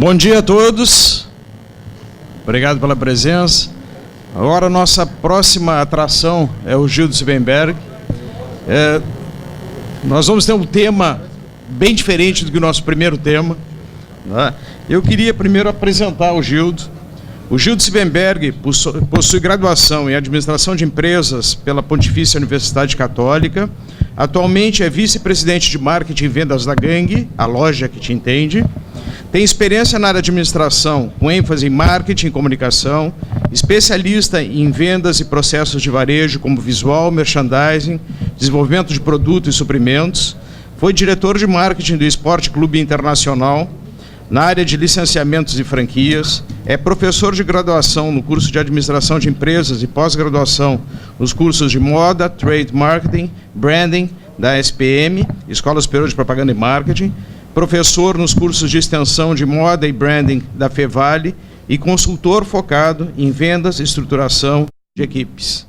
Bom dia a todos, obrigado pela presença. Agora a nossa próxima atração é o Gildo Siebenberg. Nós vamos ter um tema bem diferente do que o nosso primeiro tema, né? Eu queria primeiro apresentar o Gildo. O Gildo Siebenberg possui graduação em Administração de Empresas pela Pontifícia Universidade Católica. Atualmente é vice-presidente de Marketing e Vendas da Gang, a loja que te entende. Tem experiência na área de administração, com ênfase em marketing e comunicação, especialista em vendas e processos de varejo, como visual, merchandising, desenvolvimento de produtos e suprimentos. Foi diretor de marketing do Esporte Clube Internacional, na área de licenciamentos e franquias. É professor de graduação no curso de Administração de Empresas e pós-graduação nos cursos de Moda, Trade Marketing, Branding, da SPM, Escola Superior de Propaganda e Marketing. Professor nos cursos de extensão de moda e branding da Fevale e consultor focado em vendas e estruturação de equipes.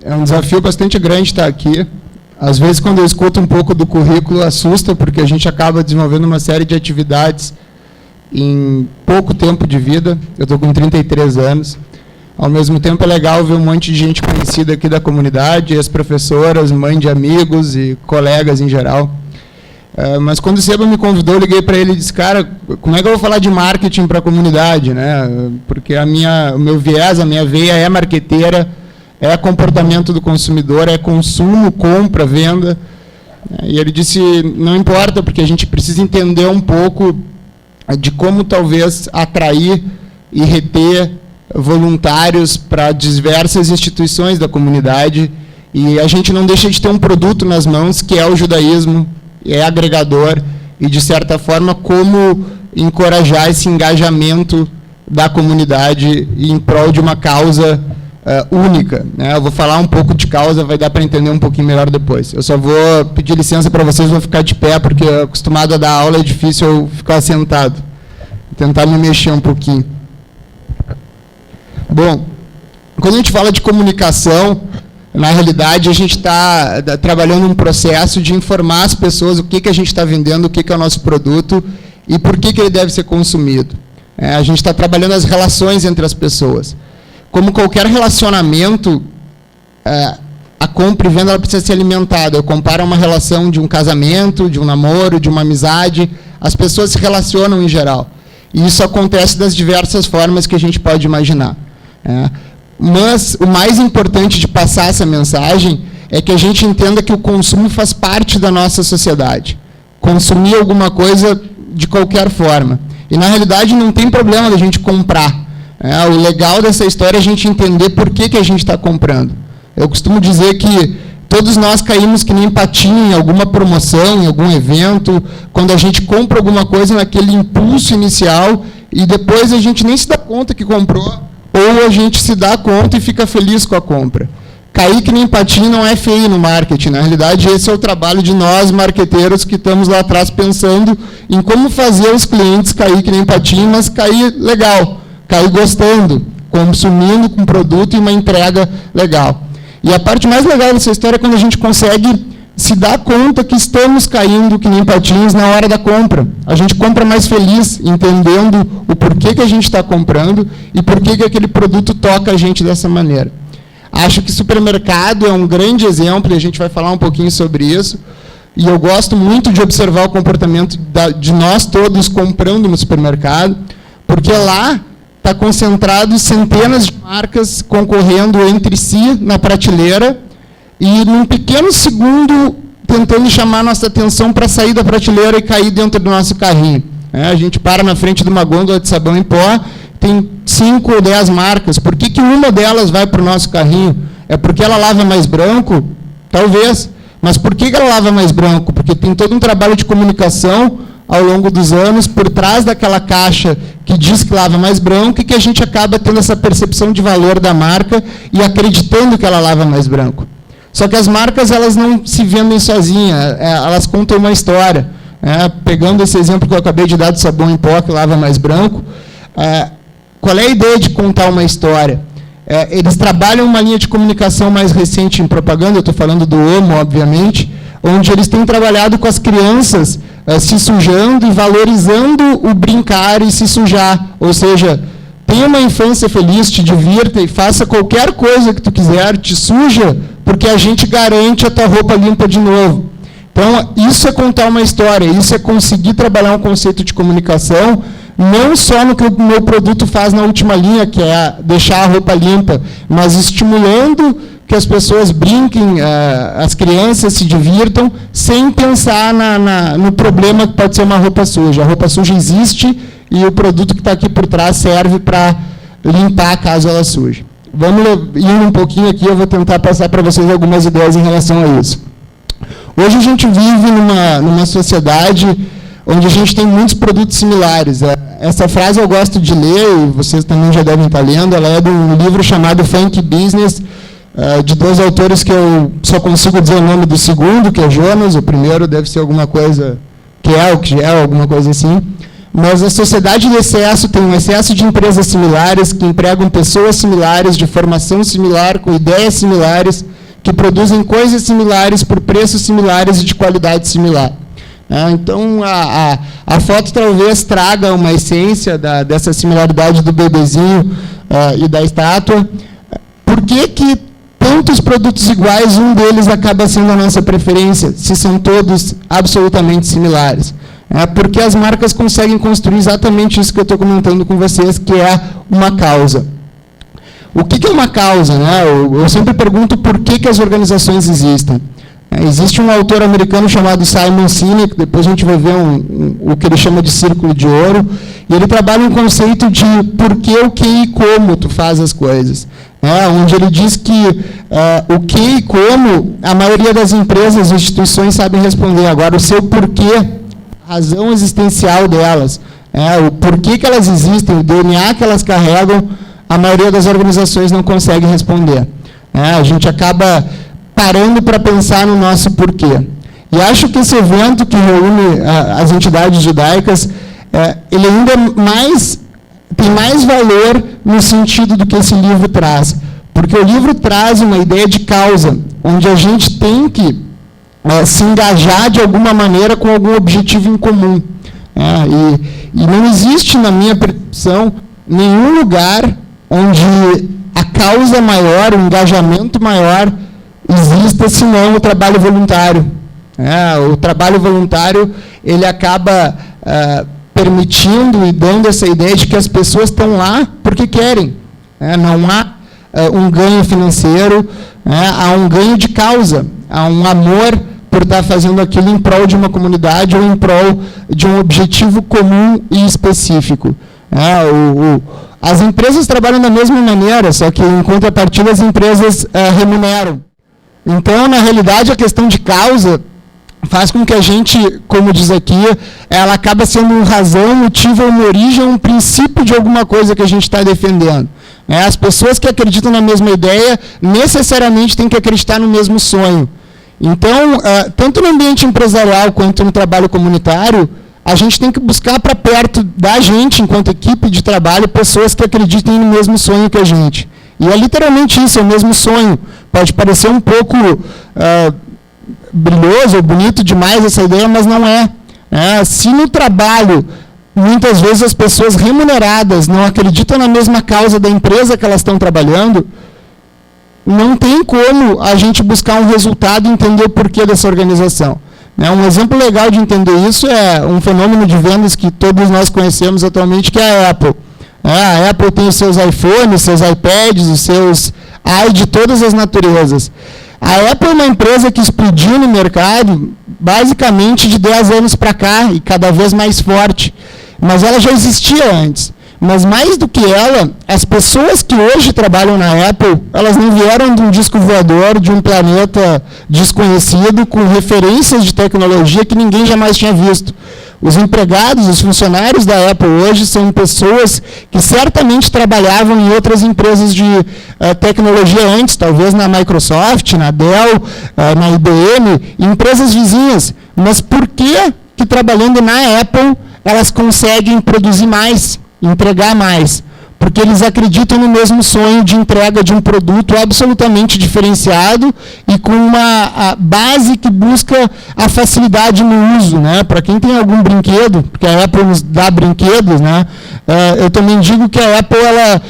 É um desafio bastante grande estar aqui. Às vezes, quando eu escuto um pouco do currículo, assusta, porque a gente acaba desenvolvendo uma série de atividades em pouco tempo de vida. Eu estou com 33 anos. Ao mesmo tempo, é legal ver um monte de gente conhecida aqui da comunidade, as professoras, mãe de amigos e colegas em geral. Mas quando o Seba me convidou, eu liguei para ele e disse, cara, como é que eu vou falar de marketing para a comunidade, né? Porque o meu viés, a minha veia é marqueteira, é comportamento do consumidor, é consumo, compra, venda. E ele disse, não importa, porque a gente precisa entender um pouco de como talvez atrair e reter voluntários para diversas instituições da comunidade. E a gente não deixa de ter um produto nas mãos, que é o judaísmo, é agregador, e, de certa forma, como encorajar esse engajamento da comunidade em prol de uma causa única, né? Eu vou falar um pouco de causa, vai dar para entender um pouquinho melhor depois. Eu só vou pedir licença para vocês, vou ficar de pé, porque acostumado a dar aula é difícil eu ficar sentado. Vou tentar me mexer um pouquinho. Bom, quando a gente fala de comunicação, na realidade, a gente está trabalhando um processo de informar as pessoas o que a gente está vendendo, o que é o nosso produto e por que ele deve ser consumido. A gente está trabalhando as relações entre as pessoas. Como qualquer relacionamento, a compra e venda ela precisa ser alimentada. Eu comparo uma relação de um casamento, de um namoro, de uma amizade. As pessoas se relacionam em geral. E isso acontece das diversas formas que a gente pode imaginar. Mas o mais importante de passar essa mensagem é que a gente entenda que o consumo faz parte da nossa sociedade. Consumir alguma coisa de qualquer forma. E, na realidade, não tem problema da gente comprar. O legal dessa história é a gente entender por que a gente está comprando. Eu costumo dizer que todos nós caímos que nem patinho em alguma promoção, em algum evento, quando a gente compra alguma coisa naquele impulso inicial e depois a gente nem se dá conta que comprou, ou a gente se dá conta e fica feliz com a compra. Cair que nem patinho não é feio no marketing. Na realidade, esse é o trabalho de nós, marqueteiros, que estamos lá atrás pensando em como fazer os clientes cair que nem patinho, mas cair legal, cair gostando, consumindo com produto e uma entrega legal. E a parte mais legal dessa história é quando a gente consegue se dar conta que estamos caindo que nem patinhos na hora da compra. A gente compra mais feliz, entendendo o porquê que a gente está comprando e porquê que aquele produto toca a gente dessa maneira. Acho que supermercado é um grande exemplo, e a gente vai falar um pouquinho sobre isso. E eu gosto muito de observar o comportamento de nós todos comprando no supermercado, porque lá está concentrado centenas de marcas concorrendo entre si na prateleira, e num pequeno segundo tentando chamar nossa atenção para sair da prateleira e cair dentro do nosso carrinho. A gente para na frente de uma gôndola de sabão em pó, tem 5 ou 10 marcas. Por que uma delas vai para o nosso carrinho? É porque ela lava mais branco? Talvez. Mas por que ela lava mais branco? Porque tem todo um trabalho de comunicação ao longo dos anos por trás daquela caixa que diz que lava mais branco e que a gente acaba tendo essa percepção de valor da marca e acreditando que ela lava mais branco. Só que as marcas elas não se vendem sozinhas, elas contam uma história. Pegando esse exemplo que eu acabei de dar do sabão em pó que lava mais branco, qual é a ideia de contar uma história? Eles trabalham uma linha de comunicação mais recente em propaganda, eu estou falando do Omo, obviamente, onde eles têm trabalhado com as crianças se sujando e valorizando o brincar e se sujar. Ou seja, tenha uma infância feliz, te divirta e faça qualquer coisa que tu quiser, te suja, porque a gente garante a tua roupa limpa de novo. Então, isso é contar uma história, isso é conseguir trabalhar um conceito de comunicação, não só no que o meu produto faz na última linha, que é deixar a roupa limpa, mas estimulando que as pessoas brinquem, as crianças se divirtam, sem pensar no problema que pode ser uma roupa suja. A roupa suja existe e o produto que está aqui por trás serve para limpar caso ela suje. Vamos ir um pouquinho aqui, eu vou tentar passar para vocês algumas ideias em relação a isso. Hoje a gente vive numa sociedade onde a gente tem muitos produtos similares. Essa frase eu gosto de ler, e vocês também já devem estar lendo, ela é de um livro chamado Funky Business, de 2 autores que eu só consigo dizer o nome do segundo, que é Jonas, o primeiro deve ser alguma coisa, que é, alguma coisa assim. Mas a sociedade de excesso tem um excesso de empresas similares, que empregam pessoas similares, de formação similar, com ideias similares, que produzem coisas similares por preços similares e de qualidade similar. Então, a foto talvez traga uma essência dessa similaridade do bebezinho e da estátua. Por que tantos produtos iguais, um deles acaba sendo a nossa preferência, se são todos absolutamente similares? Porque as marcas conseguem construir exatamente isso que eu estou comentando com vocês, que é uma causa. O que é uma causa? Eu sempre pergunto por que as organizações existem. Existe um autor americano chamado Simon Sinek, depois a gente vai ver o que ele chama de círculo de ouro, e ele trabalha um conceito de por que, o que e como tu faz as coisas. Onde ele diz que o que e como, a maioria das empresas e instituições sabem responder. Agora, o seu porquê, a razão existencial delas, o porquê que elas existem, o DNA que elas carregam, a maioria das organizações não consegue responder. A gente acaba parando para pensar no nosso porquê. E acho que esse evento que reúne as entidades judaicas, ele ainda tem mais valor no sentido do que esse livro traz. Porque o livro traz uma ideia de causa, onde a gente tem que se engajar de alguma maneira com algum objetivo em comum. E não existe, na minha percepção, nenhum lugar onde a causa maior, o engajamento maior, exista, senão o trabalho voluntário. O trabalho voluntário, ele acaba permitindo e dando essa ideia de que as pessoas estão lá porque querem. Não há um ganho financeiro, há um ganho de causa, há um amor por estar fazendo aquilo em prol de uma comunidade ou em prol de um objetivo comum e específico. As empresas trabalham da mesma maneira, só que em contrapartida as empresas remuneram. Então, na realidade, a questão de causa faz com que a gente, como diz aqui, ela acaba sendo uma razão, motivo, uma origem, um princípio de alguma coisa que a gente está defendendo. As pessoas que acreditam na mesma ideia necessariamente têm que acreditar no mesmo sonho. Então, tanto no ambiente empresarial quanto no trabalho comunitário, a gente tem que buscar para perto da gente, enquanto equipe de trabalho, pessoas que acreditem no mesmo sonho que a gente. E é literalmente isso, é o mesmo sonho. Pode parecer um pouco brilhoso ou bonito demais essa ideia, mas não é. Se no trabalho, muitas vezes as pessoas remuneradas não acreditam na mesma causa da empresa que elas estão trabalhando, não tem como a gente buscar um resultado e entender o porquê dessa organização. Um exemplo legal de entender isso é um fenômeno de vendas que todos nós conhecemos atualmente, que é a Apple. A Apple tem os seus iPhones, seus iPads, os seus de todas as naturezas. A Apple é uma empresa que explodiu no mercado basicamente de 10 anos para cá e cada vez mais forte. Mas ela já existia antes. Mas mais do que ela, as pessoas que hoje trabalham na Apple, elas não vieram de um disco voador, de um planeta desconhecido, com referências de tecnologia que ninguém jamais tinha visto. Os empregados, os funcionários da Apple hoje são pessoas que certamente trabalhavam em outras empresas de tecnologia antes, talvez na Microsoft, na Dell, na IBM, empresas vizinhas. Mas por que trabalhando na Apple elas conseguem produzir mais, entregar mais? porque eles acreditam no mesmo sonho de entrega de um produto absolutamente diferenciado e com uma base que busca a facilidade no uso, né? Para quem tem algum brinquedo, porque a Apple nos dá brinquedos, né? Eu também digo que a Apple, ela,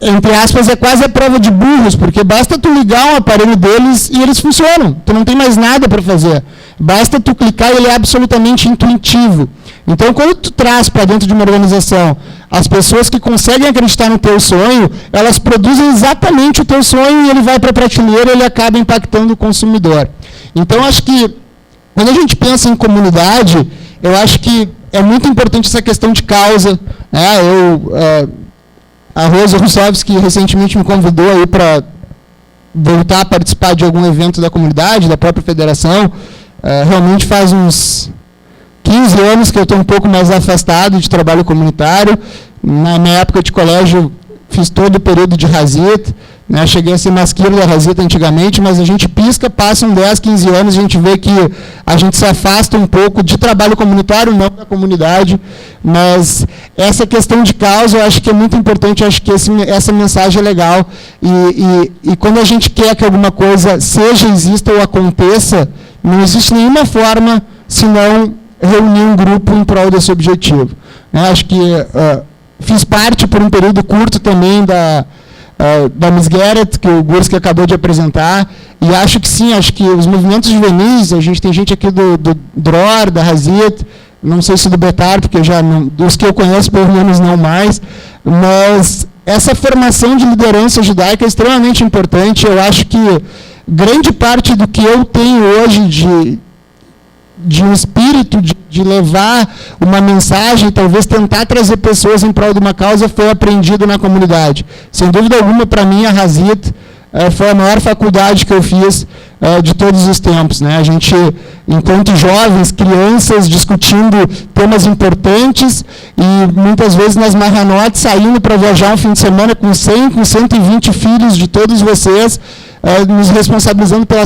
entre aspas, é quase a prova de burros, porque basta tu ligar um aparelho deles e eles funcionam. Tu não tem mais nada para fazer. Basta tu clicar e ele é absolutamente intuitivo. Então, quando tu traz para dentro de uma organização as pessoas que conseguem acreditar no teu sonho, elas produzem exatamente o teu sonho e ele vai para a prateleira e ele acaba impactando o consumidor. Então, acho que, quando a gente pensa em comunidade, eu acho que é muito importante essa questão de causa, né? A Rosa Russovski recentemente me convidou aí para voltar a participar de algum evento da comunidade, da própria federação. Realmente faz uns 15 anos que eu estou um pouco mais afastado de trabalho comunitário. Na minha época de colégio, fiz todo o período de Razit, né? Cheguei a ser masqueiro da Razit antigamente, mas a gente pisca, passam 10, 15 anos, a gente vê que a gente se afasta um pouco de trabalho comunitário, não da comunidade, mas essa questão de causa eu acho que é muito importante, eu acho que essa mensagem é legal, e quando a gente quer que alguma coisa seja, exista ou aconteça, não existe nenhuma forma senão reunir um grupo em prol desse objetivo. Acho que fiz parte por um período curto também da Miss Garrett, que o Gurski acabou de apresentar, e acho que sim, acho que os movimentos juvenis, a gente tem gente aqui do DROR, da Razit, não sei se do Betar, porque já não, dos que eu conheço, pelo menos não mais, mas essa formação de liderança judaica é extremamente importante. Eu acho que grande parte do que eu tenho hoje de um espírito de levar uma mensagem, talvez tentar trazer pessoas em prol de uma causa, foi aprendido na comunidade. Sem dúvida alguma, para mim, a Razit foi a maior faculdade que eu fiz de todos os tempos, né? A gente, enquanto jovens, crianças, discutindo temas importantes e muitas vezes nas Mahanotes, saindo para viajar um fim de semana com 100, com 120 filhos de todos vocês, nos responsabilizando por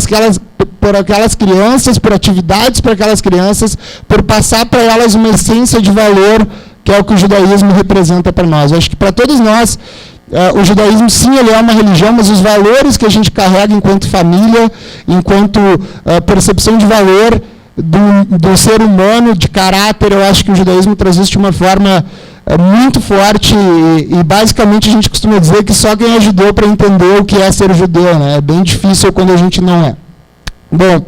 aquelas crianças, por atividades para aquelas crianças, por passar para elas uma essência de valor, que é o que o judaísmo representa para nós. Eu acho que para todos nós, o judaísmo, sim, ele é uma religião, mas os valores que a gente carrega enquanto família, enquanto percepção de valor do ser humano, de caráter, eu acho que o judaísmo traz isso de uma forma muito forte e basicamente a gente costuma dizer que só quem é judeu para entender o que é ser judeu, né? É bem difícil quando a gente não é. Bom,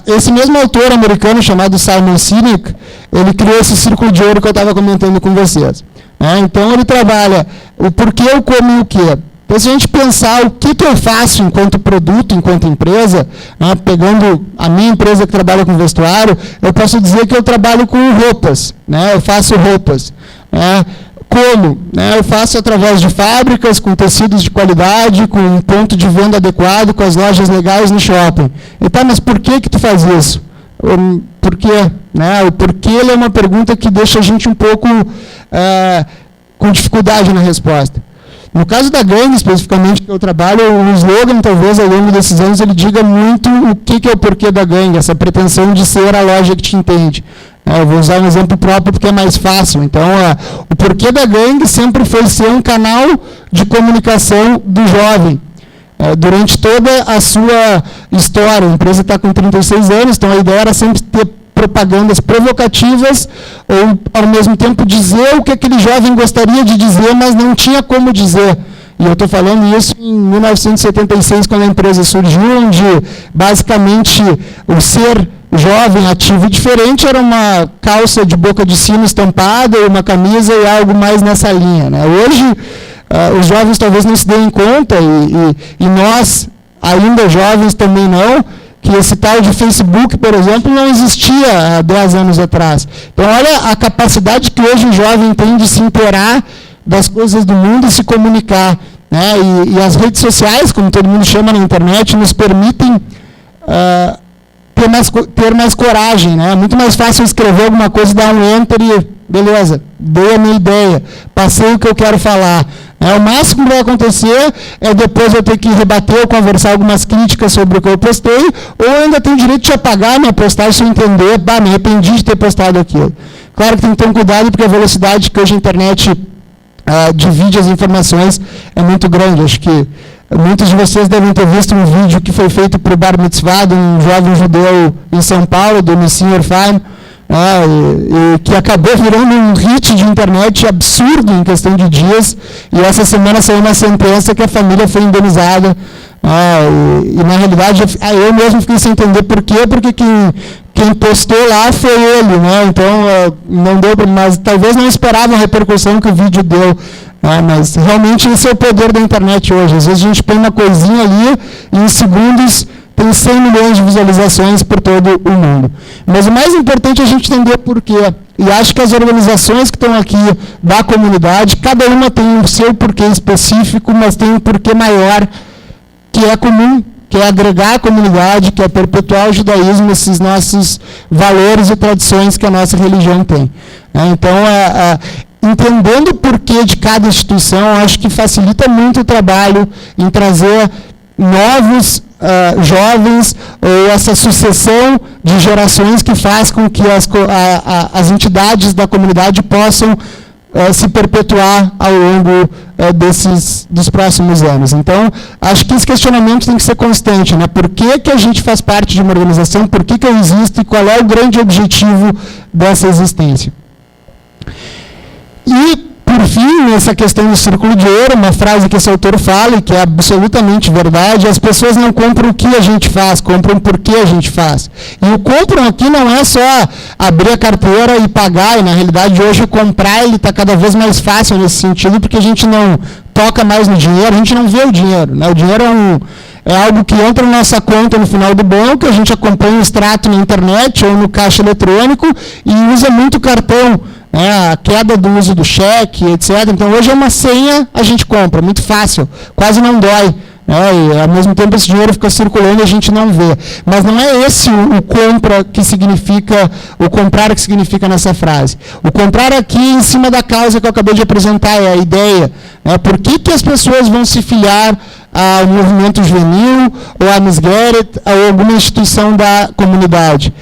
esse mesmo autor americano chamado Simon Sinek, ele criou esse círculo de ouro que eu estava comentando com vocês. Então ele trabalha o porquê, o como e o quê. Então, se a gente pensar o que eu faço enquanto produto, enquanto empresa, pegando a minha empresa que trabalha com vestuário, eu posso dizer que eu trabalho com roupas, eu faço roupas. Como? Eu faço através de fábricas, com tecidos de qualidade, com um ponto de venda adequado, com as lojas legais no shopping. E tá, mas por que tu faz isso? Por quê? O porquê é uma pergunta que deixa a gente um pouco com dificuldade na resposta. No caso da gangue, especificamente, que eu trabalho, o slogan, talvez, ao longo desses anos, ele diga muito o que é o porquê da gangue, essa pretensão de ser a loja que te entende. Eu vou usar um exemplo próprio porque é mais fácil. Então, o porquê da gangue sempre foi ser um canal de comunicação do jovem. Durante toda a sua história, a empresa está com 36 anos, então a ideia era sempre ter propagandas provocativas ou, ao mesmo tempo, dizer o que aquele jovem gostaria de dizer, mas não tinha como dizer. E eu estou falando isso em 1976, quando a empresa surgiu, onde, basicamente, o ser jovem, ativo e diferente era uma calça de boca de sino estampada, uma camisa e algo mais nessa linha. Hoje, os jovens talvez não se deem conta, e nós, ainda jovens, também não, que esse tal de Facebook, por exemplo, não existia há 10 anos atrás. Então, olha a capacidade que hoje o jovem tem de se inteirar das coisas do mundo e se comunicar. E as redes sociais, como todo mundo chama na internet, nos permitem ter mais coragem. É muito mais fácil escrever alguma coisa, dar um enter e, beleza, dei a minha ideia, passei o que eu quero falar. O máximo que vai acontecer é depois eu ter que rebater ou conversar algumas críticas sobre o que eu postei, ou eu ainda tenho direito de apagar a minha postagem se eu entender, me arrependi de ter postado aquilo. Claro que tem que ter um cuidado, porque a velocidade que hoje a internet divide as informações é muito grande. Acho que muitos de vocês devem ter visto um vídeo que foi feito para o Bar Mitzvah, de um jovem judeu em São Paulo, do Nissim Orfaim, e que acabou virando um hit de internet absurdo em questão de dias, e essa semana saiu uma sentença que a família foi indenizada, e na realidade eu mesmo fiquei sem entender por quê, porque quem postou lá foi ele, né? Então não deu, mas talvez não esperava a repercussão que o vídeo deu, mas realmente esse é o poder da internet hoje. Às vezes a gente põe uma coisinha ali e em segundos tem 100 milhões de visualizações por todo o mundo. Mas o mais importante é a gente entender por quê. E acho que as organizações que estão aqui da comunidade, cada uma tem o seu porquê específico, mas tem um porquê maior, que é comum, que é agregar a comunidade, que é perpetuar o judaísmo, esses nossos valores e tradições que a nossa religião tem. Então, entendendo o porquê de cada instituição, acho que facilita muito o trabalho em trazer novos jovens, ou essa sucessão de gerações que faz com que as entidades da comunidade possam se perpetuar ao longo dos próximos anos. Então, acho que esse questionamento tem que ser constante, né? Por que a gente faz parte de uma organização, por que eu existo e qual é o grande objetivo dessa existência. E, por fim, essa questão do círculo de ouro, uma frase que esse autor fala e que é absolutamente verdade: as pessoas não compram o que a gente faz, compram por que a gente faz. E o compram aqui não é só abrir a carteira e pagar, e na realidade hoje o comprar está cada vez mais fácil nesse sentido, porque a gente não toca mais no dinheiro, a gente não vê o dinheiro, né? O dinheiro é algo que entra na nossa conta no final do banco, a gente acompanha o extrato na internet ou no caixa eletrônico e usa muito cartão, a queda do uso do cheque, etc. Então, hoje é uma senha, a gente compra, muito fácil, quase não dói. E, ao mesmo tempo, esse dinheiro fica circulando e a gente não vê. Mas não é esse o compra que significa, o comprar que significa nessa frase. O comprar aqui, em cima da causa que eu acabei de apresentar, é a ideia. Por que as pessoas vão se filiar ao movimento juvenil, ou à Misgueret, ou alguma instituição da comunidade?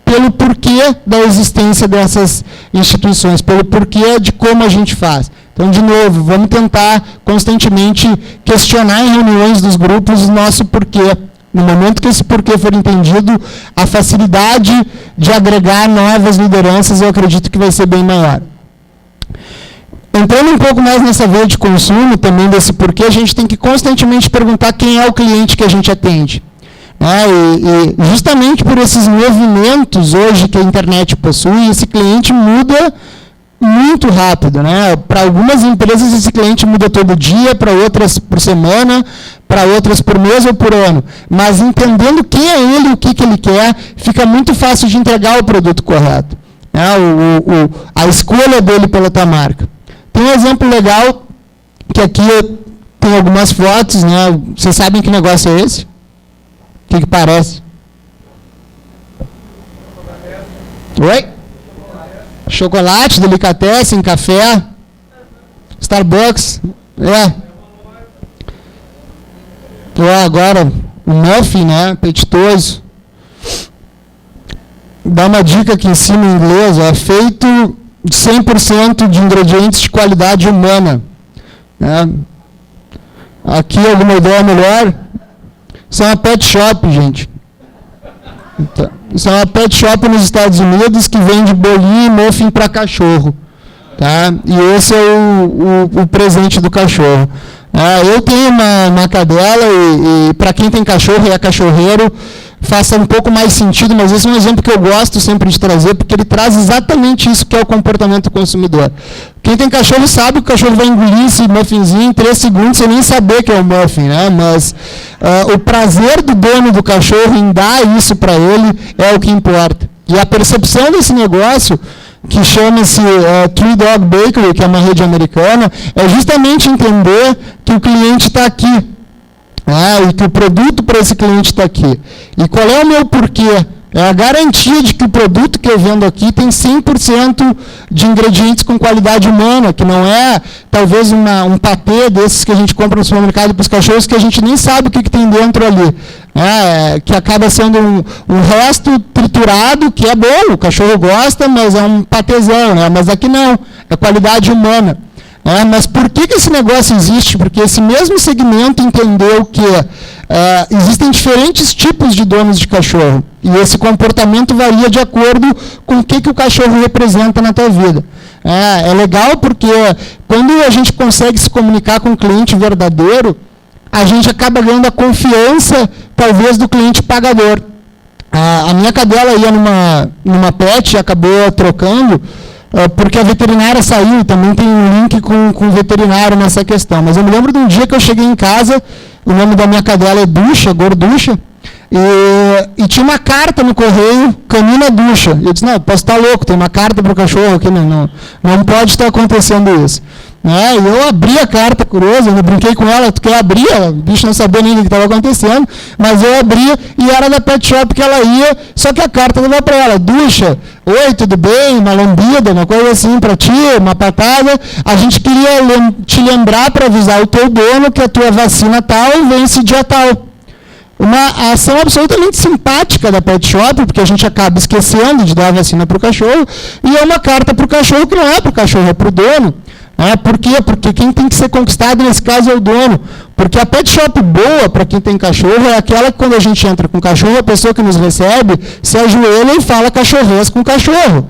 Pelo porquê da existência dessas instituições, pelo porquê de como a gente faz. Então, de novo, vamos tentar constantemente questionar em reuniões dos grupos o nosso porquê. No momento que esse porquê for entendido, a facilidade de agregar novas lideranças, eu acredito que vai ser bem maior. Entrando um pouco mais nessa veia de consumo, também desse porquê, a gente tem que constantemente perguntar quem é o cliente que a gente atende. E justamente por esses movimentos hoje que a internet possui, esse cliente muda muito rápido. Para algumas empresas esse cliente muda todo dia, para outras por semana, para outras por mês ou por ano. Mas entendendo quem é ele, o que ele quer, fica muito fácil de entregar o produto correto. A escolha dele pela tua marca. Tem um exemplo legal, que aqui eu tenho algumas fotos. Vocês sabem que negócio é esse? O que parece? Oi? Chocolate, delicatessen, café, Starbucks. Agora, o muffin, apetitoso. Dá uma dica aqui em cima em inglês, é feito de 100% de ingredientes de qualidade humana. Aqui alguma ideia melhor? Isso é uma pet shop, gente. Isso é uma pet shop nos Estados Unidos que vende bolinho e muffin para cachorro. E esse é o presente do cachorro. Eu tenho uma cadela e para quem tem cachorro e é cachorreiro, faça um pouco mais sentido, mas esse é um exemplo que eu gosto sempre de trazer, porque ele traz exatamente isso que é o comportamento do consumidor. Quem tem cachorro sabe que o cachorro vai engolir esse muffinzinho em 3 segundos sem nem saber que é um muffin, mas o prazer do dono do cachorro em dar isso para ele é o que importa. E a percepção desse negócio, que chama-se Three Dog Bakery, que é uma rede americana, é justamente entender que o cliente está aqui. E que o produto para esse cliente está aqui. E qual é o meu porquê? É a garantia de que o produto que eu vendo aqui tem 100% de ingredientes com qualidade humana, que não é, talvez, um patê desses que a gente compra no supermercado para os cachorros, que a gente nem sabe o que tem dentro ali. Que acaba sendo um resto triturado, que é bom, o cachorro gosta, mas é um patezão. Mas aqui não, é qualidade humana. Mas por que esse negócio existe? Porque esse mesmo segmento entendeu que existem diferentes tipos de donos de cachorro. E esse comportamento varia de acordo com o que o cachorro representa na tua vida. É legal porque quando a gente consegue se comunicar com um cliente verdadeiro, a gente acaba ganhando a confiança, talvez, do cliente pagador. A minha cadela ia numa pet e acabou trocando, porque a veterinária saiu, também tem um link com o veterinário nessa questão. Mas eu me lembro de um dia que eu cheguei em casa, o nome da minha cadela é Ducha, Gorducha, e tinha uma carta no correio, Canina Ducha. E eu disse, não, posso estar louco, tem uma carta para o cachorro aqui, não pode estar acontecendo isso. E eu abri a carta, curioso, eu brinquei com ela, tu quer abrir? O bicho não sabia nem o que estava acontecendo, mas eu abria e era da pet shop que ela ia, só que a carta levava para ela, Ducha, oi, tudo bem? Uma lambida, uma coisa assim para ti, uma patada. A gente queria te lembrar para avisar o teu dono que a tua vacina tal vence dia tal. Uma ação absolutamente simpática da pet shop, porque a gente acaba esquecendo de dar a vacina para o cachorro, e é uma carta para o cachorro que não é para o cachorro, é para o dono. Por quê? Porque quem tem que ser conquistado nesse caso é o dono. Porque a pet shop boa para quem tem cachorro é aquela que quando a gente entra com o cachorro, a pessoa que nos recebe se ajoelha e fala cachorrês com o cachorro.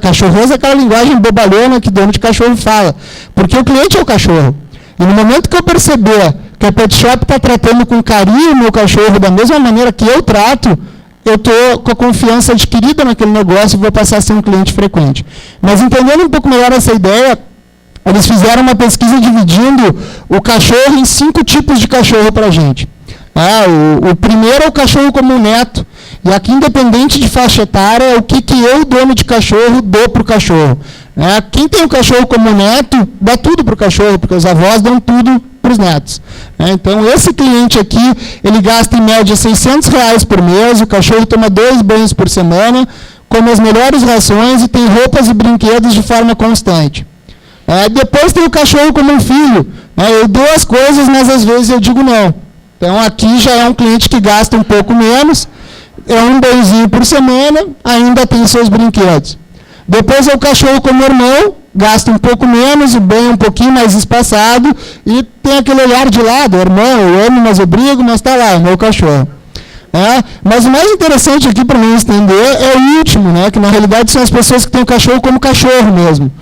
Cachorrês é aquela linguagem bobalhona que dono de cachorro fala. Porque o cliente é o cachorro. E no momento que eu perceber que a pet shop está tratando com carinho o meu cachorro da mesma maneira que eu trato, eu estou com a confiança adquirida naquele negócio e vou passar a ser um cliente frequente. Mas entendendo um pouco melhor essa ideia, eles fizeram uma pesquisa dividindo o cachorro em 5 tipos de cachorro para a gente. O primeiro é o cachorro como um neto. E aqui, independente de faixa etária, é o que eu, dono de cachorro, dou para o cachorro. Quem tem o cachorro como neto, dá tudo para o cachorro, porque os avós dão tudo para os netos. Então, esse cliente aqui, ele gasta em média R$600 por mês, o cachorro toma 2 banhos por semana, come as melhores rações e tem roupas e brinquedos de forma constante. Depois tem o cachorro como um filho. Eu dou as coisas, mas às vezes eu digo não. Então aqui já é um cliente que gasta um pouco menos, é um banhozinho por semana, ainda tem seus brinquedos. Depois é o cachorro como irmão, gasta um pouco menos, o banho um pouquinho mais espaçado, e tem aquele olhar de lado, irmão, eu amo, mas eu brigo, mas está lá, é meu cachorro. Mas o mais interessante aqui para mim entender é o último, que na realidade são as pessoas que têm o cachorro como cachorro mesmo.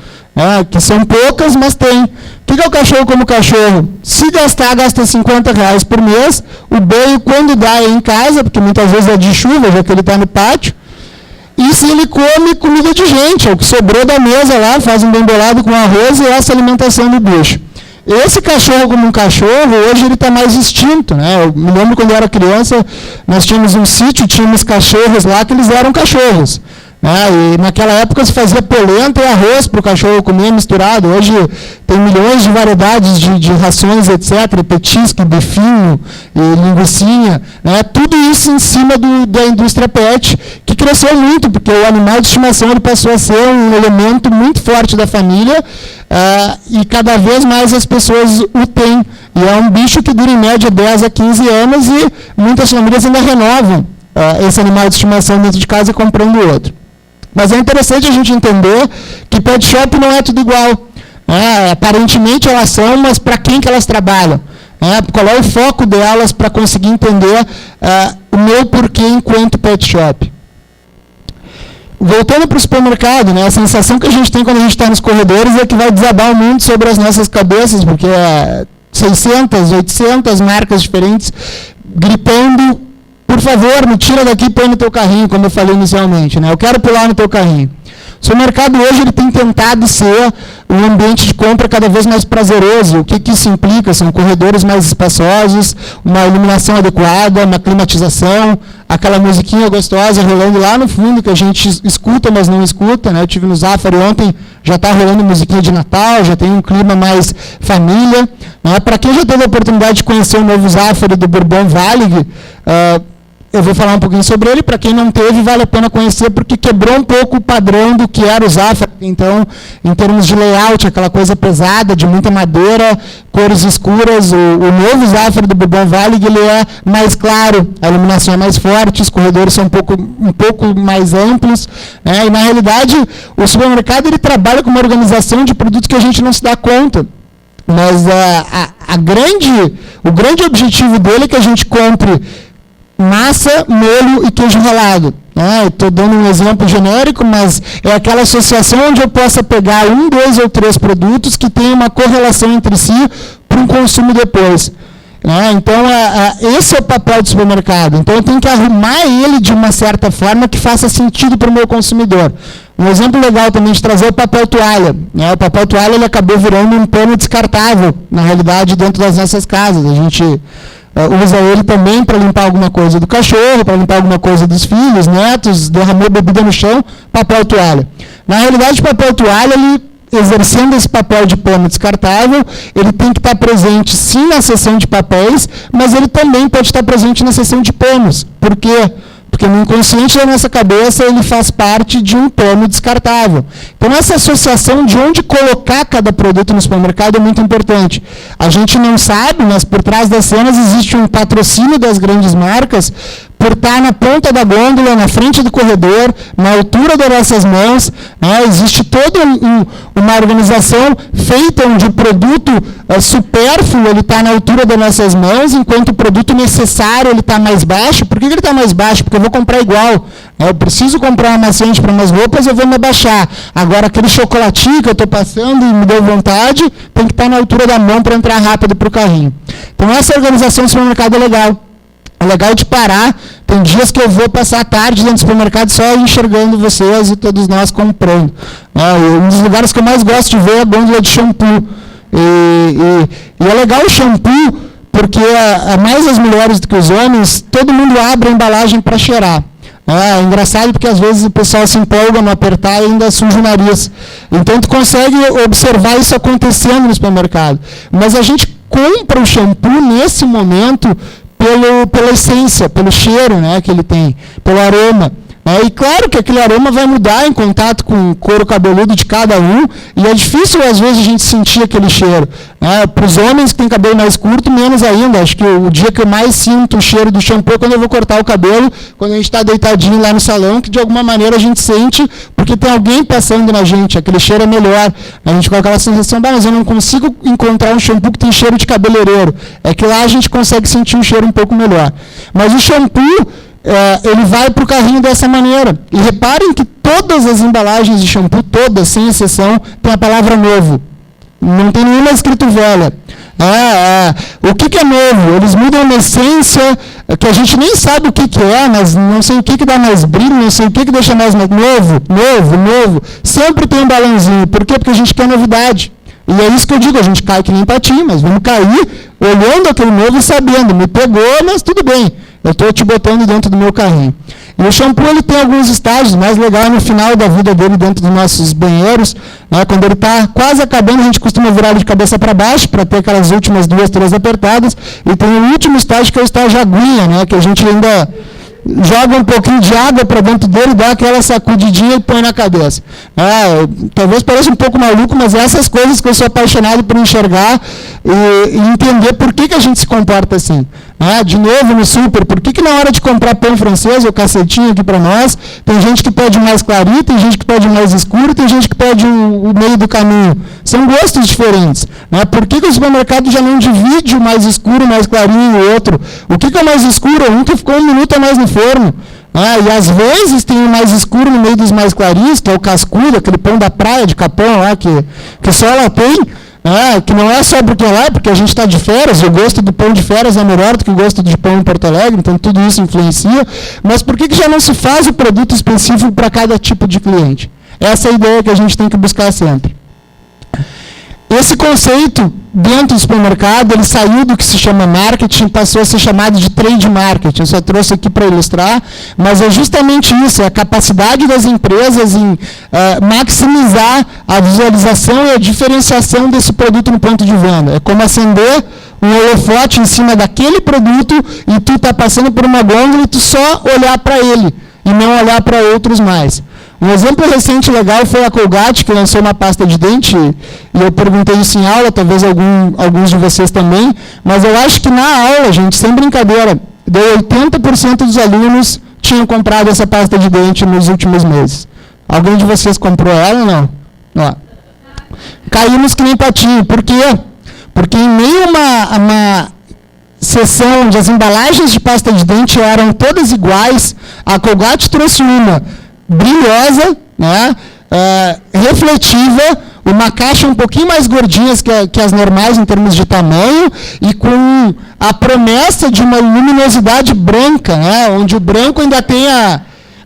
Que são poucas, mas tem. O que é o cachorro como cachorro? Se gastar, gasta R$50 por mês. O banho, quando dá, é em casa, porque muitas vezes é de chuva, já que ele está no pátio. E se ele come comida de gente, é o que sobrou da mesa lá, faz um bem bolado com arroz e essa alimentação do bicho. Esse cachorro como um cachorro, hoje ele está mais extinto. Eu me lembro quando eu era criança, nós tínhamos um sítio, tínhamos cachorros lá que eles eram cachorros. E naquela época se fazia polenta e arroz para o cachorro comer misturado. Hoje tem milhões de variedades de rações, etc. Petisco, bifinho, linguicinha. Tudo isso em cima da indústria pet, que cresceu muito, porque o animal de estimação ele passou a ser um elemento muito forte da família e cada vez mais as pessoas o têm. E é um bicho que dura em média 10 a 15 anos e muitas famílias ainda renovam esse animal de estimação dentro de casa e comprando outro. Mas é interessante a gente entender que pet shop não é tudo igual. Aparentemente elas são, mas para quem que elas trabalham? Qual é o foco delas para conseguir entender o meu porquê enquanto pet shop? Voltando para o supermercado, a sensação que a gente tem quando a gente está nos corredores é que vai desabar o mundo sobre as nossas cabeças, porque 600, 800 marcas diferentes gritando: por favor, me tira daqui e põe no teu carrinho, como eu falei inicialmente. Eu quero pular no teu carrinho. O supermercado hoje ele tem tentado ser um ambiente de compra cada vez mais prazeroso. O que isso implica? São corredores mais espaçosos, uma iluminação adequada, uma climatização, aquela musiquinha gostosa rolando lá no fundo, que a gente escuta, mas não escuta. Eu estive no Zafari ontem, já está rolando musiquinha de Natal, já tem um clima mais família. Para quem já teve a oportunidade de conhecer o novo Zafari do Bourbon Valley, eu vou falar um pouquinho sobre ele. Para quem não teve, vale a pena conhecer, porque quebrou um pouco o padrão do que era o Zafra. Então, em termos de layout, aquela coisa pesada, de muita madeira, cores escuras, o novo Zafra do Bourbon Valley, ele é mais claro, a iluminação é mais forte, os corredores são um pouco mais amplos, né? E, na realidade, o supermercado ele trabalha com uma organização de produtos que a gente não se dá conta. Mas o grande objetivo dele é que a gente compre massa, molho e queijo ralado. Estou dando um exemplo genérico, mas é aquela associação onde eu possa pegar 1, 2 ou 3 produtos que têm uma correlação entre si para um consumo depois. Então, esse é o papel do supermercado. Então, eu tenho que arrumar ele de uma certa forma que faça sentido para o meu consumidor. Um exemplo legal também de trazer é o papel toalha. O papel toalha ele acabou virando um pano descartável, na realidade, dentro das nossas casas. A gente usa ele também para limpar alguma coisa do cachorro, para limpar alguma coisa dos filhos, netos, derramou bebida no chão, papel toalha. Na realidade, o papel toalha, ele, exercendo esse papel de pano descartável, ele tem que estar presente sim na seção de papéis, mas ele também pode estar presente na seção de panos. Por quê? Porque no inconsciente da nossa cabeça ele faz parte de um pano descartável. Então essa associação de onde colocar cada produto no supermercado é muito importante. A gente não sabe, mas por trás das cenas existe um patrocínio das grandes marcas por estar na ponta da gôndola, na frente do corredor, na altura das nossas mãos. Existe toda uma organização feita onde o produto supérfluo ele está na altura das nossas mãos, enquanto o produto necessário ele está mais baixo. Por que ele está mais baixo? Porque eu vou comprar igual. Eu preciso comprar um amaciante para umas roupas, eu vou me abaixar. Agora, aquele chocolatinho que eu estou passando e me deu vontade, tem que estar na altura da mão para entrar rápido para o carrinho. Então, essa organização do supermercado é legal. É legal de parar. Tem dias que eu vou passar a tarde dentro do supermercado só enxergando vocês e todos nós comprando. Um dos lugares que eu mais gosto de ver é a gôndola de shampoo. E é legal o shampoo, porque mais as mulheres do que os homens, todo mundo abre a embalagem para cheirar. É engraçado porque às vezes o pessoal se empolga no apertar e ainda suja o nariz. Então tu consegue observar isso acontecendo no supermercado. Mas a gente compra o shampoo nesse momento pela essência, pelo cheiro, que ele tem, pelo aroma. E claro que aquele aroma vai mudar em contato com o couro cabeludo de cada um, e é difícil às vezes a gente sentir aquele cheiro. Para os homens que têm cabelo mais curto, menos ainda. Acho que o dia que eu mais sinto o cheiro do shampoo é quando eu vou cortar o cabelo, quando a gente está deitadinho lá no salão, que de alguma maneira a gente sente, porque tem alguém passando na gente, aquele cheiro é melhor. A gente com aquela sensação, mas eu não consigo encontrar um shampoo que tem cheiro de cabeleireiro. É que lá a gente consegue sentir um cheiro um pouco melhor. Mas o shampoo, ele vai para o carrinho dessa maneira. E reparem que todas as embalagens de shampoo, todas, sem exceção, tem a palavra novo. Não tem nenhuma escrito velha. O que é novo? Eles mudam uma essência que a gente nem sabe o que é, mas não sei o que dá mais brilho, não sei o que deixa mais novo. Sempre tem um balãozinho. Por quê? Porque a gente quer novidade. E é isso que eu digo, a gente cai que nem patinho, mas vamos cair olhando aquele novo e sabendo, me pegou, mas tudo bem. Eu estou te botando dentro do meu carrinho. E o shampoo ele tem alguns estágios, mais legal no final da vida dele dentro dos nossos banheiros. Quando ele está quase acabando, a gente costuma virar ele de cabeça para baixo, para ter aquelas últimas 2, 3 apertadas. E tem o último estágio, que é o estágio aguinha, que a gente ainda joga um pouquinho de água para dentro dele, dá aquela sacudidinha e põe na cabeça. Talvez pareça um pouco maluco, mas essas coisas que eu sou apaixonado por enxergar e entender por que a gente se comporta assim. De novo no super, por que na hora de comprar pão francês ou cacetinho aqui para nós, tem gente que pede mais clarinho, tem gente que pede mais escuro, tem gente que pede o meio do caminho. São gostos diferentes. Por que o supermercado já não divide o mais escuro, o mais clarinho e o outro? O que é o mais escuro? Um que ficou 1 minuto a mais no forno. E às vezes tem o mais escuro no meio dos mais clarinhos, que é o cascudo, aquele pão da praia de Capão lá, que só ela tem. Que não é só porque lá, porque a gente está de férias, o gosto do pão de férias é melhor do que o gosto de pão em Porto Alegre, então tudo isso influencia. Mas por que já não se faz o produto específico para cada tipo de cliente? Essa é a ideia que a gente tem que buscar sempre. Esse conceito, dentro do supermercado, ele saiu do que se chama marketing, passou a ser chamado de trade marketing. Eu só trouxe aqui para ilustrar, mas é justamente isso, é a capacidade das empresas em maximizar a visualização e a diferenciação desse produto no ponto de venda. É como acender um holofote em cima daquele produto e tu está passando por uma gôndola e tu só olhar para ele e não olhar para outros mais. Um exemplo recente legal foi a Colgate, que lançou uma pasta de dente, e eu perguntei isso em aula, talvez alguns de vocês também, mas eu acho que na aula, gente, sem brincadeira, deu 80% dos alunos tinham comprado essa pasta de dente nos últimos meses. Alguém de vocês comprou ela ou não? Não. Caímos que nem patinho. Por quê? Porque em meio a uma sessão onde as embalagens de pasta de dente eram todas iguais, a Colgate trouxe uma brilhosa, né, refletiva, uma caixa um pouquinho mais gordinha que as normais em termos de tamanho e com a promessa de uma luminosidade branca, né, onde o branco ainda tem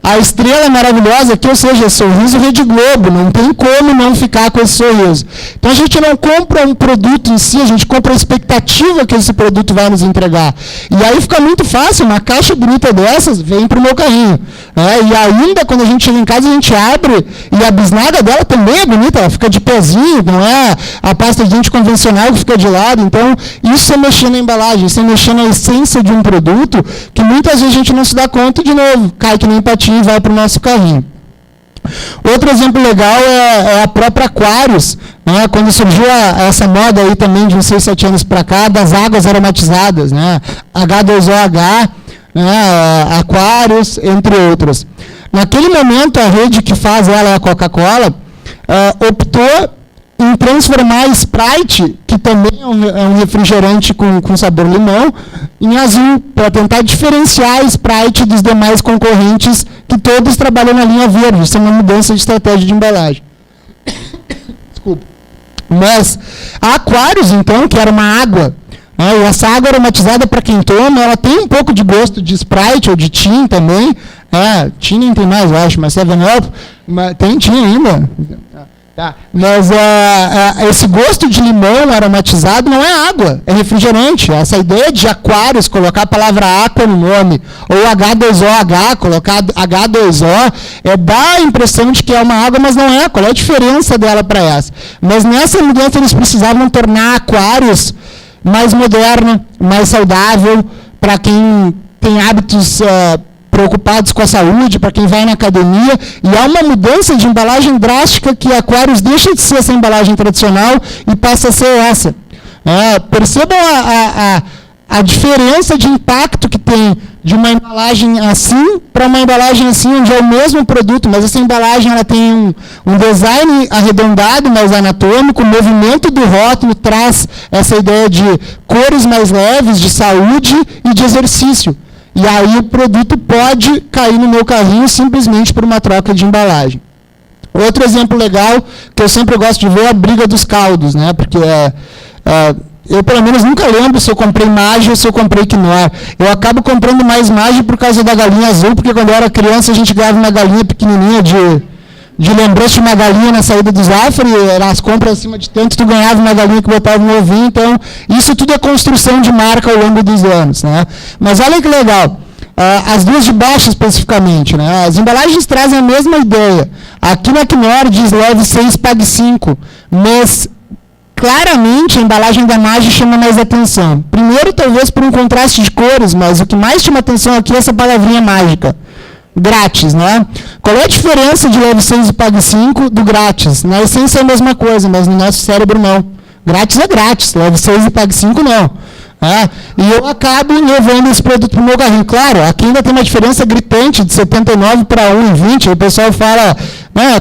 a estrela maravilhosa, que, ou seja, sorriso Rede Globo, não tem como não ficar com esse sorriso. Então a gente não compra um produto em si, a gente compra a expectativa que esse produto vai nos entregar. E aí fica muito fácil, uma caixa bonita dessas vem para o meu carrinho. E ainda quando a gente chega em casa, a gente abre, e a bisnaga dela também é bonita, ela fica de pezinho, não é a pasta de dente convencional que fica de lado. Então isso é mexer na embalagem, isso é mexer na essência de um produto, que muitas vezes a gente não se dá conta, de novo, cai que nem patinho e vai para o nosso carrinho. Outro exemplo legal é a própria Aquarius, né? Quando surgiu essa moda aí também de uns 6, 7 anos para cá, das águas aromatizadas, né? H2OH, né? Aquarius, entre outros. Naquele momento, a rede que faz ela, a Coca-Cola, optou em transformar Sprite, que também é um refrigerante com sabor limão, em azul, para tentar diferenciar Sprite dos demais concorrentes, que todos trabalham na linha verde. Isso é uma mudança de estratégia de embalagem. Desculpa. Mas a Aquarius, então, que era uma água, e essa água aromatizada, para quem toma, ela tem um pouco de gosto de Sprite ou de Tim também. Tim nem tem mais, eu acho, mas 7-Up, tem Tim ainda. Tá. Mas esse gosto de limão aromatizado não é água, é refrigerante. Essa ideia de Aquarius, colocar a palavra aqua no nome, ou H2OH, colocar H2O, dá a impressão de que é uma água, mas não é. Qual é a diferença dela para essa? Mas nessa mudança eles precisavam tornar Aquarius mais moderna, mais saudável, para quem tem hábitos preocupados com a saúde, para quem vai na academia, e há uma mudança de embalagem drástica que a Aquarius deixa de ser essa embalagem tradicional e passa a ser essa. Percebam a diferença de impacto que tem de uma embalagem assim para uma embalagem assim, onde é o mesmo produto, mas essa embalagem ela tem um design arredondado, mais anatômico, o movimento do rótulo traz essa ideia de cores mais leves, de saúde e de exercício. E aí o produto pode cair no meu carrinho simplesmente por uma troca de embalagem. Outro exemplo legal, que eu sempre gosto de ver, é a briga dos caldos, né? Porque eu, pelo menos, nunca lembro se eu comprei Maggi ou se eu comprei Knorr. Eu acabo comprando mais Maggi por causa da galinha azul, porque quando eu era criança a gente ganhava uma galinha pequenininha de lembrança de uma galinha na saída do Zafari, as compras acima de tanto, tu ganhava uma galinha que botava no ovinho, então isso tudo é construção de marca ao longo dos anos, né? Mas olha que legal, as duas de baixo especificamente, né? As embalagens trazem a mesma ideia. Aqui na Knorr diz leve 6, pague 5, mas claramente a embalagem da Maggi chama mais atenção. Primeiro, talvez por um contraste de cores, mas o que mais chama atenção aqui é essa palavrinha mágica. Grátis, né? Qual é a diferença de leve 6 e pague 5 do grátis? Na essência é a mesma coisa, mas no nosso cérebro não. Grátis é grátis, leve 6 e pague 5 não. E eu acabo levando esse produto para o meu carrinho. Claro, aqui ainda tem uma diferença gritante de 79 para 1,20. O pessoal fala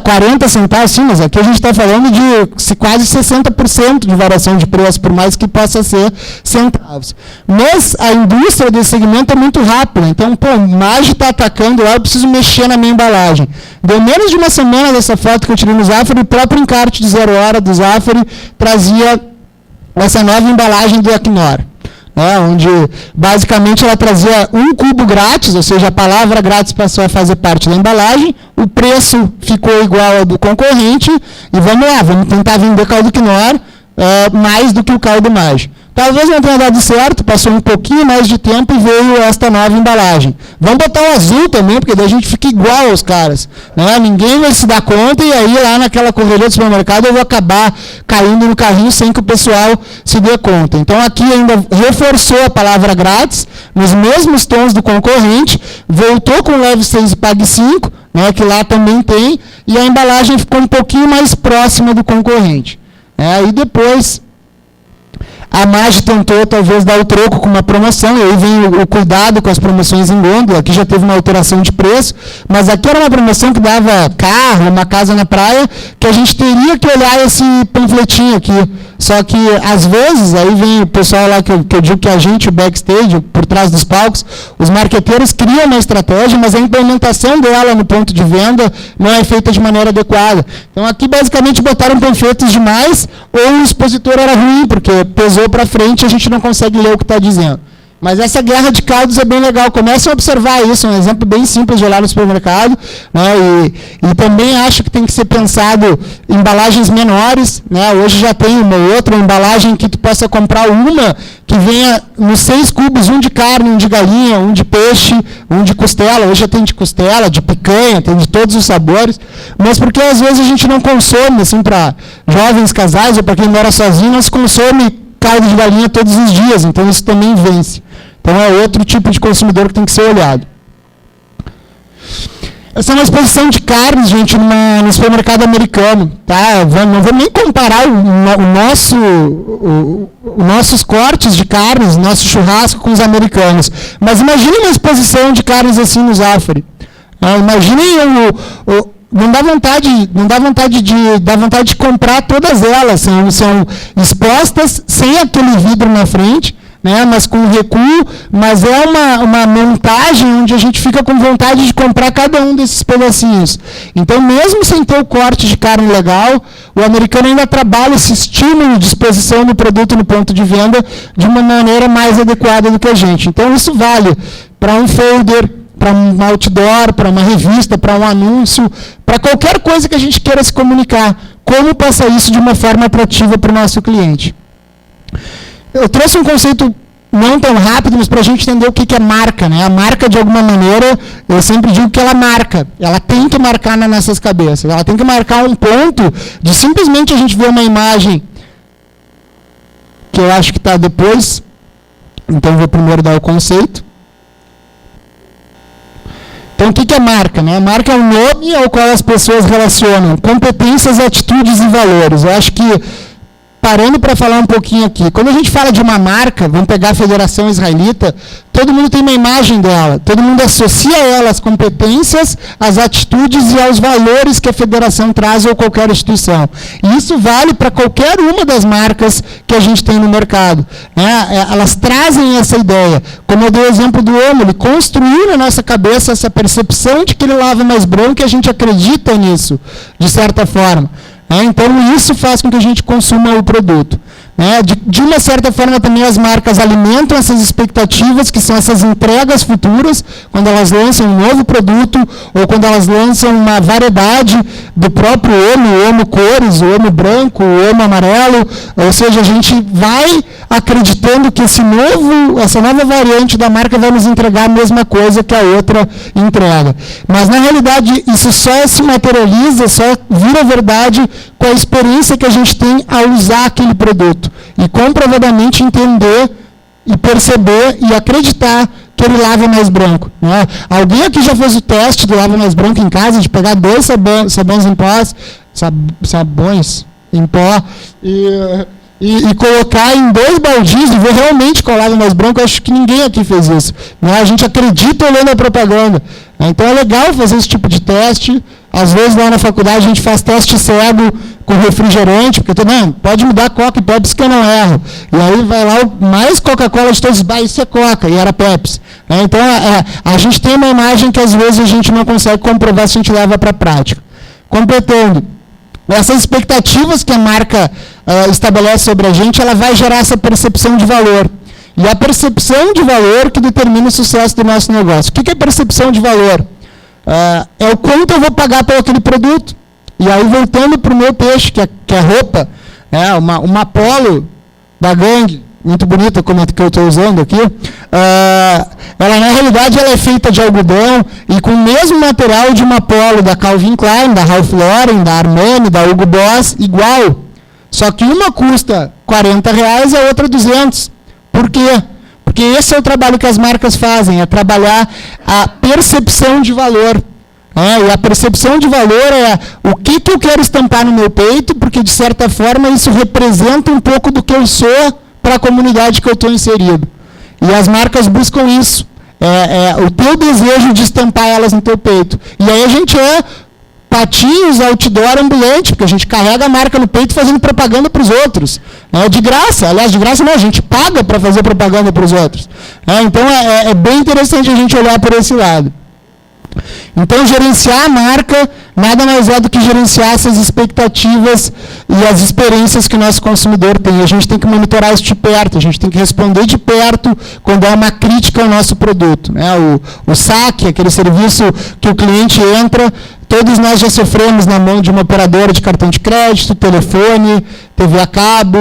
40 centavos, sim, mas aqui a gente está falando de quase 60% de variação de preço, por mais que possa ser centavos. Mas a indústria desse segmento é muito rápida. Então, o Maggi está atacando lá, eu preciso mexer na minha embalagem. Deu menos de uma semana dessa foto que eu tirei no Zafari, o próprio encarte de 0 hora do Zafari trazia essa nova embalagem do Knorr. Onde basicamente ela trazia um cubo grátis, ou seja, a palavra grátis passou a fazer parte da embalagem, o preço ficou igual ao do concorrente, e vamos lá, vamos tentar vender caldo Knorr mais do que o caldo Maggi. Talvez não tenha dado certo, passou um pouquinho mais de tempo e veio esta nova embalagem. Vamos botar o azul também, porque daí a gente fica igual aos caras. Né? Ninguém vai se dar conta e aí lá naquela correria do supermercado eu vou acabar caindo no carrinho sem que o pessoal se dê conta. Então aqui ainda reforçou a palavra grátis, nos mesmos tons do concorrente, voltou com leve 6 e pague 5, né, que lá também tem, e a embalagem ficou um pouquinho mais próxima do concorrente. E depois a Maggi tentou talvez dar o troco com uma promoção, e aí vem o cuidado com as promoções em gôndola. Aqui já teve uma alteração de preço, mas aqui era uma promoção que dava carro, uma casa na praia, que a gente teria que olhar esse panfletinho aqui. Só que, às vezes, aí vem o pessoal lá que eu digo que a gente, o backstage, por trás dos palcos, os marqueteiros criam uma estratégia, mas a implementação dela no ponto de venda não é feita de maneira adequada. Então, aqui, basicamente, botaram panfletos demais, ou o expositor era ruim, porque pesou para frente e a gente não consegue ler o que está dizendo. Mas essa guerra de caldos é bem legal. Comecem a observar isso, é um exemplo bem simples de olhar no supermercado. Né? E também acho que tem que ser pensado em embalagens menores. Né? Hoje já tem uma outra embalagem que tu possa comprar uma que venha nos 6 cubos, um de carne, um de galinha, um de peixe, um de costela. Hoje já tem de costela, de picanha, tem de todos os sabores. Mas porque às vezes a gente não consome, assim, para jovens casais ou para quem mora sozinho, não se consome caldo de galinha todos os dias, então isso também vence. Então é outro tipo de consumidor que tem que ser olhado. Essa é uma exposição de carnes, gente, no supermercado americano. Tá? Não vou nem comparar os nossos cortes de carnes, nosso churrasco com os americanos. Mas imagine uma exposição de carnes assim no Zafari. Imaginem Não dá vontade de comprar todas elas. São expostas sem aquele vidro na frente, né, mas com recuo, mas é uma montagem onde a gente fica com vontade de comprar cada um desses pedacinhos. Então, mesmo sem ter o corte de carne legal, o americano ainda trabalha esse estímulo de exposição do produto no ponto de venda de uma maneira mais adequada do que a gente. Então, isso vale para um folder, para um outdoor, para uma revista, para um anúncio, para qualquer coisa que a gente queira se comunicar. Como passar isso de uma forma atrativa para o nosso cliente? Eu trouxe um conceito não tão rápido, mas para a gente entender o que é marca. Né? A marca, de alguma maneira, eu sempre digo que ela marca. Ela tem que marcar nas nossas cabeças. Ela tem que marcar um ponto de simplesmente a gente ver uma imagem que eu acho que está depois. Então, vou primeiro dar o conceito. Então, o que é marca? Né? A marca é um nome ao qual as pessoas relacionam competências, atitudes e valores. Eu acho que, parando para falar um pouquinho aqui, quando a gente fala de uma marca, vamos pegar a Federação Israelita, todo mundo tem uma imagem dela, todo mundo associa ela às competências, às atitudes e aos valores que a federação traz ou qualquer instituição. E isso vale para qualquer uma das marcas que a gente tem no mercado. Né? Elas trazem essa ideia. Como eu dei o exemplo do Omo, ele construiu na nossa cabeça essa percepção de que ele lava mais branco e a gente acredita nisso, de certa forma. Então, isso faz com que a gente consuma o produto. De uma certa forma, também as marcas alimentam essas expectativas, que são essas entregas futuras, quando elas lançam um novo produto, ou quando elas lançam uma variedade do próprio Omo, o Omo cores, o Omo branco, o Omo amarelo. Ou seja, a gente vai acreditando que essa nova variante da marca vai nos entregar a mesma coisa que a outra entrega. Mas, na realidade, isso só se materializa, só vira verdade com a experiência que a gente tem ao usar aquele produto. E comprovadamente entender e perceber e acreditar que ele lava mais branco. Né? Alguém aqui já fez o teste do lava mais branco em casa, de pegar 2 sabões em pó, sabões em pó, e colocar em 2 baldios e ver realmente qual lava mais branco? Eu acho que ninguém aqui fez isso. Né? A gente acredita olhando a propaganda. Então é legal fazer esse tipo de teste. Às vezes lá na faculdade a gente faz teste cego com refrigerante, porque pode me dar Coca e Pepsi que eu não erro. E aí vai lá o mais Coca-Cola de todos, isso é Coca, e era Pepsi. Então a gente tem uma imagem que às vezes a gente não consegue comprovar se a gente leva para a prática. Completando, essas expectativas que a marca estabelece sobre a gente, ela vai gerar essa percepção de valor. E a percepção de valor que determina o sucesso do nosso negócio. O que é percepção de valor? É o quanto eu vou pagar por aquele produto. E aí, voltando para o meu peixe, que é roupa, uma Polo da Gangue, muito bonita como a que eu estou usando aqui, ela na realidade ela é feita de algodão e com o mesmo material de uma polo da Calvin Klein, da Ralph Lauren, da Armani, da Hugo Boss, igual. Só que uma custa R$40 e a outra 200. Por quê? Porque esse é o trabalho que as marcas fazem, é trabalhar a percepção de valor. E a percepção de valor é o que eu quero estampar no meu peito, porque de certa forma isso representa um pouco do que eu sou para a comunidade que eu estou inserido. E as marcas buscam isso, o teu desejo de estampar elas no teu peito. E aí a gente patinhos, outdoor, ambulante, porque a gente carrega a marca no peito fazendo propaganda para os outros. De graça, aliás, de graça não, a gente paga para fazer propaganda para os outros. Então é bem interessante a gente olhar por esse lado. Então, gerenciar a marca nada mais é do que gerenciar essas expectativas e as experiências que o nosso consumidor tem. A gente tem que monitorar isso de perto, a gente tem que responder de perto quando há uma crítica ao nosso produto. O saque, aquele serviço que o cliente entra, todos nós já sofremos na mão de uma operadora de cartão de crédito, telefone, TV a cabo,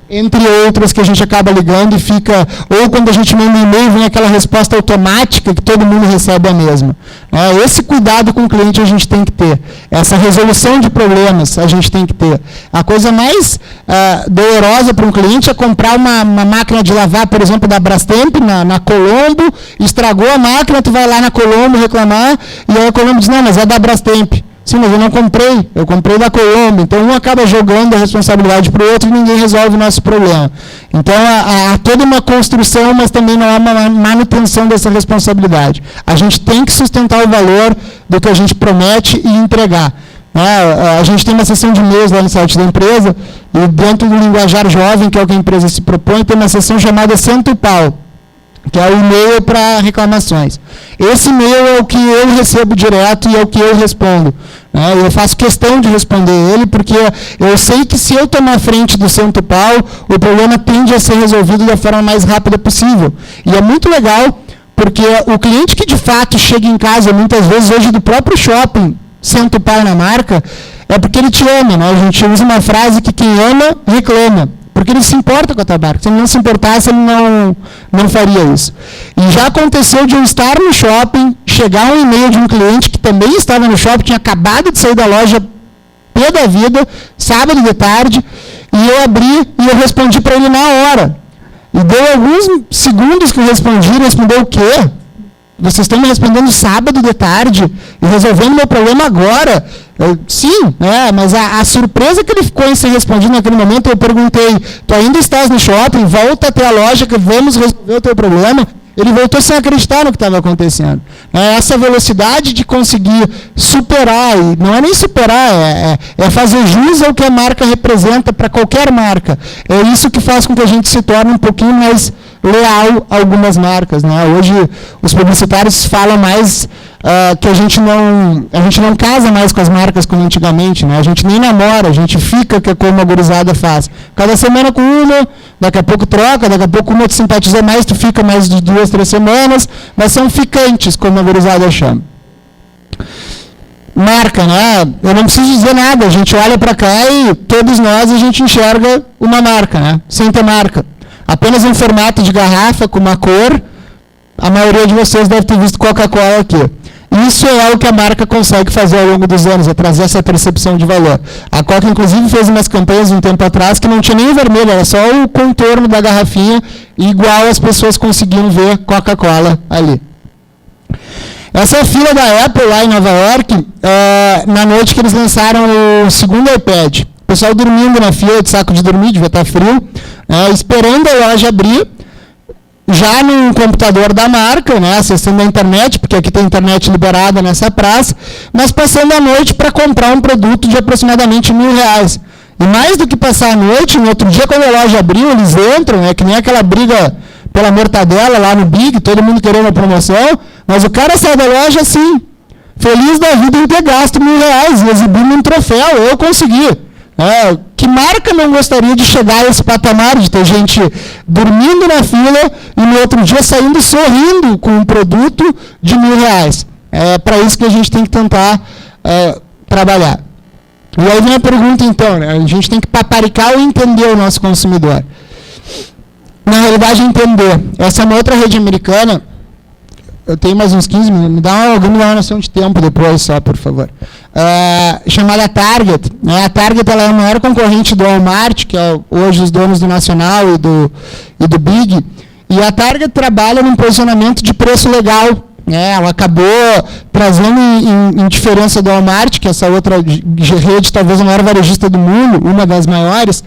entre outras que a gente acaba ligando e fica... Ou quando a gente manda um e-mail, vem aquela resposta automática que todo mundo recebe a mesma. Esse cuidado com o cliente a gente tem que ter. Essa resolução de problemas a gente tem que ter. A coisa mais dolorosa para um cliente é comprar uma máquina de lavar, por exemplo, da Brastemp, na Colombo, estragou a máquina, tu vai lá na Colombo reclamar, e aí a Colombo diz, não, mas é da Brastemp. Sim, mas eu não comprei, eu comprei da Colombo. Então, um acaba jogando a responsabilidade para o outro e ninguém resolve o nosso problema. Então, há toda uma construção, mas também não há uma manutenção dessa responsabilidade. A gente tem que sustentar o valor do que a gente promete e entregar. A gente tem uma sessão de e-mails lá no site da empresa, e dentro do linguajar jovem, que é o que a empresa se propõe, tem uma sessão chamada Senta o Pau, que é o e-mail para reclamações. Esse e-mail é o que eu recebo direto e é o que eu respondo. Eu faço questão de responder ele, porque eu sei que se eu estou na frente do Senta o Pau, o problema tende a ser resolvido da forma mais rápida possível. E é muito legal, porque o cliente que de fato chega em casa, muitas vezes hoje do próprio shopping, senta o pau na marca, é porque ele te ama. A gente usa uma frase que quem ama, reclama. Porque ele se importa com a tua marca. Se ele não se importasse, ele não faria isso. E já aconteceu de eu estar no shopping, chegar um e-mail de um cliente que também estava no shopping, tinha acabado de sair da loja, pé da vida, sábado de tarde, e eu abri e eu respondi para ele na hora. E deu alguns segundos que eu respondi, ele respondeu o quê? Vocês estão me respondendo sábado de tarde e resolvendo meu problema agora? Sim, mas a surpresa que ele ficou em ser respondido naquele momento, eu perguntei, tu ainda estás no shopping? Volta até a loja que vamos resolver o teu problema. Ele voltou sem acreditar no que estava acontecendo. Essa velocidade de conseguir superar, e não é nem superar, é fazer jus ao que a marca representa para qualquer marca. É isso que faz com que a gente se torne um pouquinho mais leal a algumas marcas. Hoje, os publicitários falam mais que a gente não casa mais com as marcas como antigamente. A gente nem namora, a gente fica, que é como a gurizada faz. Cada semana com uma, daqui a pouco troca, daqui a pouco uma te simpatiza mais, tu fica mais de 2, 3 semanas, mas são ficantes, como a gurizada chama. Marca, eu não preciso dizer nada, a gente olha para cá e todos nós a gente enxerga uma marca, sem ter marca. Apenas um formato de garrafa com uma cor, a maioria de vocês deve ter visto Coca-Cola aqui. Isso é o que a marca consegue fazer ao longo dos anos, é trazer essa percepção de valor. A Coca, inclusive, fez umas campanhas um tempo atrás que não tinha nem o vermelho, era só o contorno da garrafinha, igual as pessoas conseguiam ver Coca-Cola ali. Essa é a fila da Apple lá em Nova York, na noite que eles lançaram o segundo iPad. O pessoal dormindo na fila, de saco de dormir, devia estar frio, esperando a loja abrir, já no computador da marca, acessando a internet, porque aqui tem internet liberada nessa praça, mas passando a noite para comprar um produto de aproximadamente R$1.000. E mais do que passar a noite, no outro dia, quando a loja abriu, eles entram, que nem aquela briga pela mortadela lá no Big, todo mundo querendo uma promoção, mas o cara sai da loja assim, feliz da vida em ter gasto R$1.000 e exibindo um troféu, eu consegui. Que marca não gostaria de chegar a esse patamar, de ter gente dormindo na fila e no outro dia saindo sorrindo com um produto de R$1.000? É para isso que a gente tem que tentar trabalhar. E aí vem a pergunta então, a gente tem que paparicar ou entender o nosso consumidor. na realidade, entender. Essa é uma outra rede americana. Eu tenho mais uns 15 minutos. Alguém me dá uma noção de tempo depois, só, por favor. Chamada Target. Né? A Target ela é a maior concorrente do Walmart, que é hoje os donos do Nacional e do Big. E a Target trabalha num posicionamento de preço legal. Ela acabou trazendo, em diferença do Walmart, que é essa outra rede, talvez a maior varejista do mundo, uma das maiores,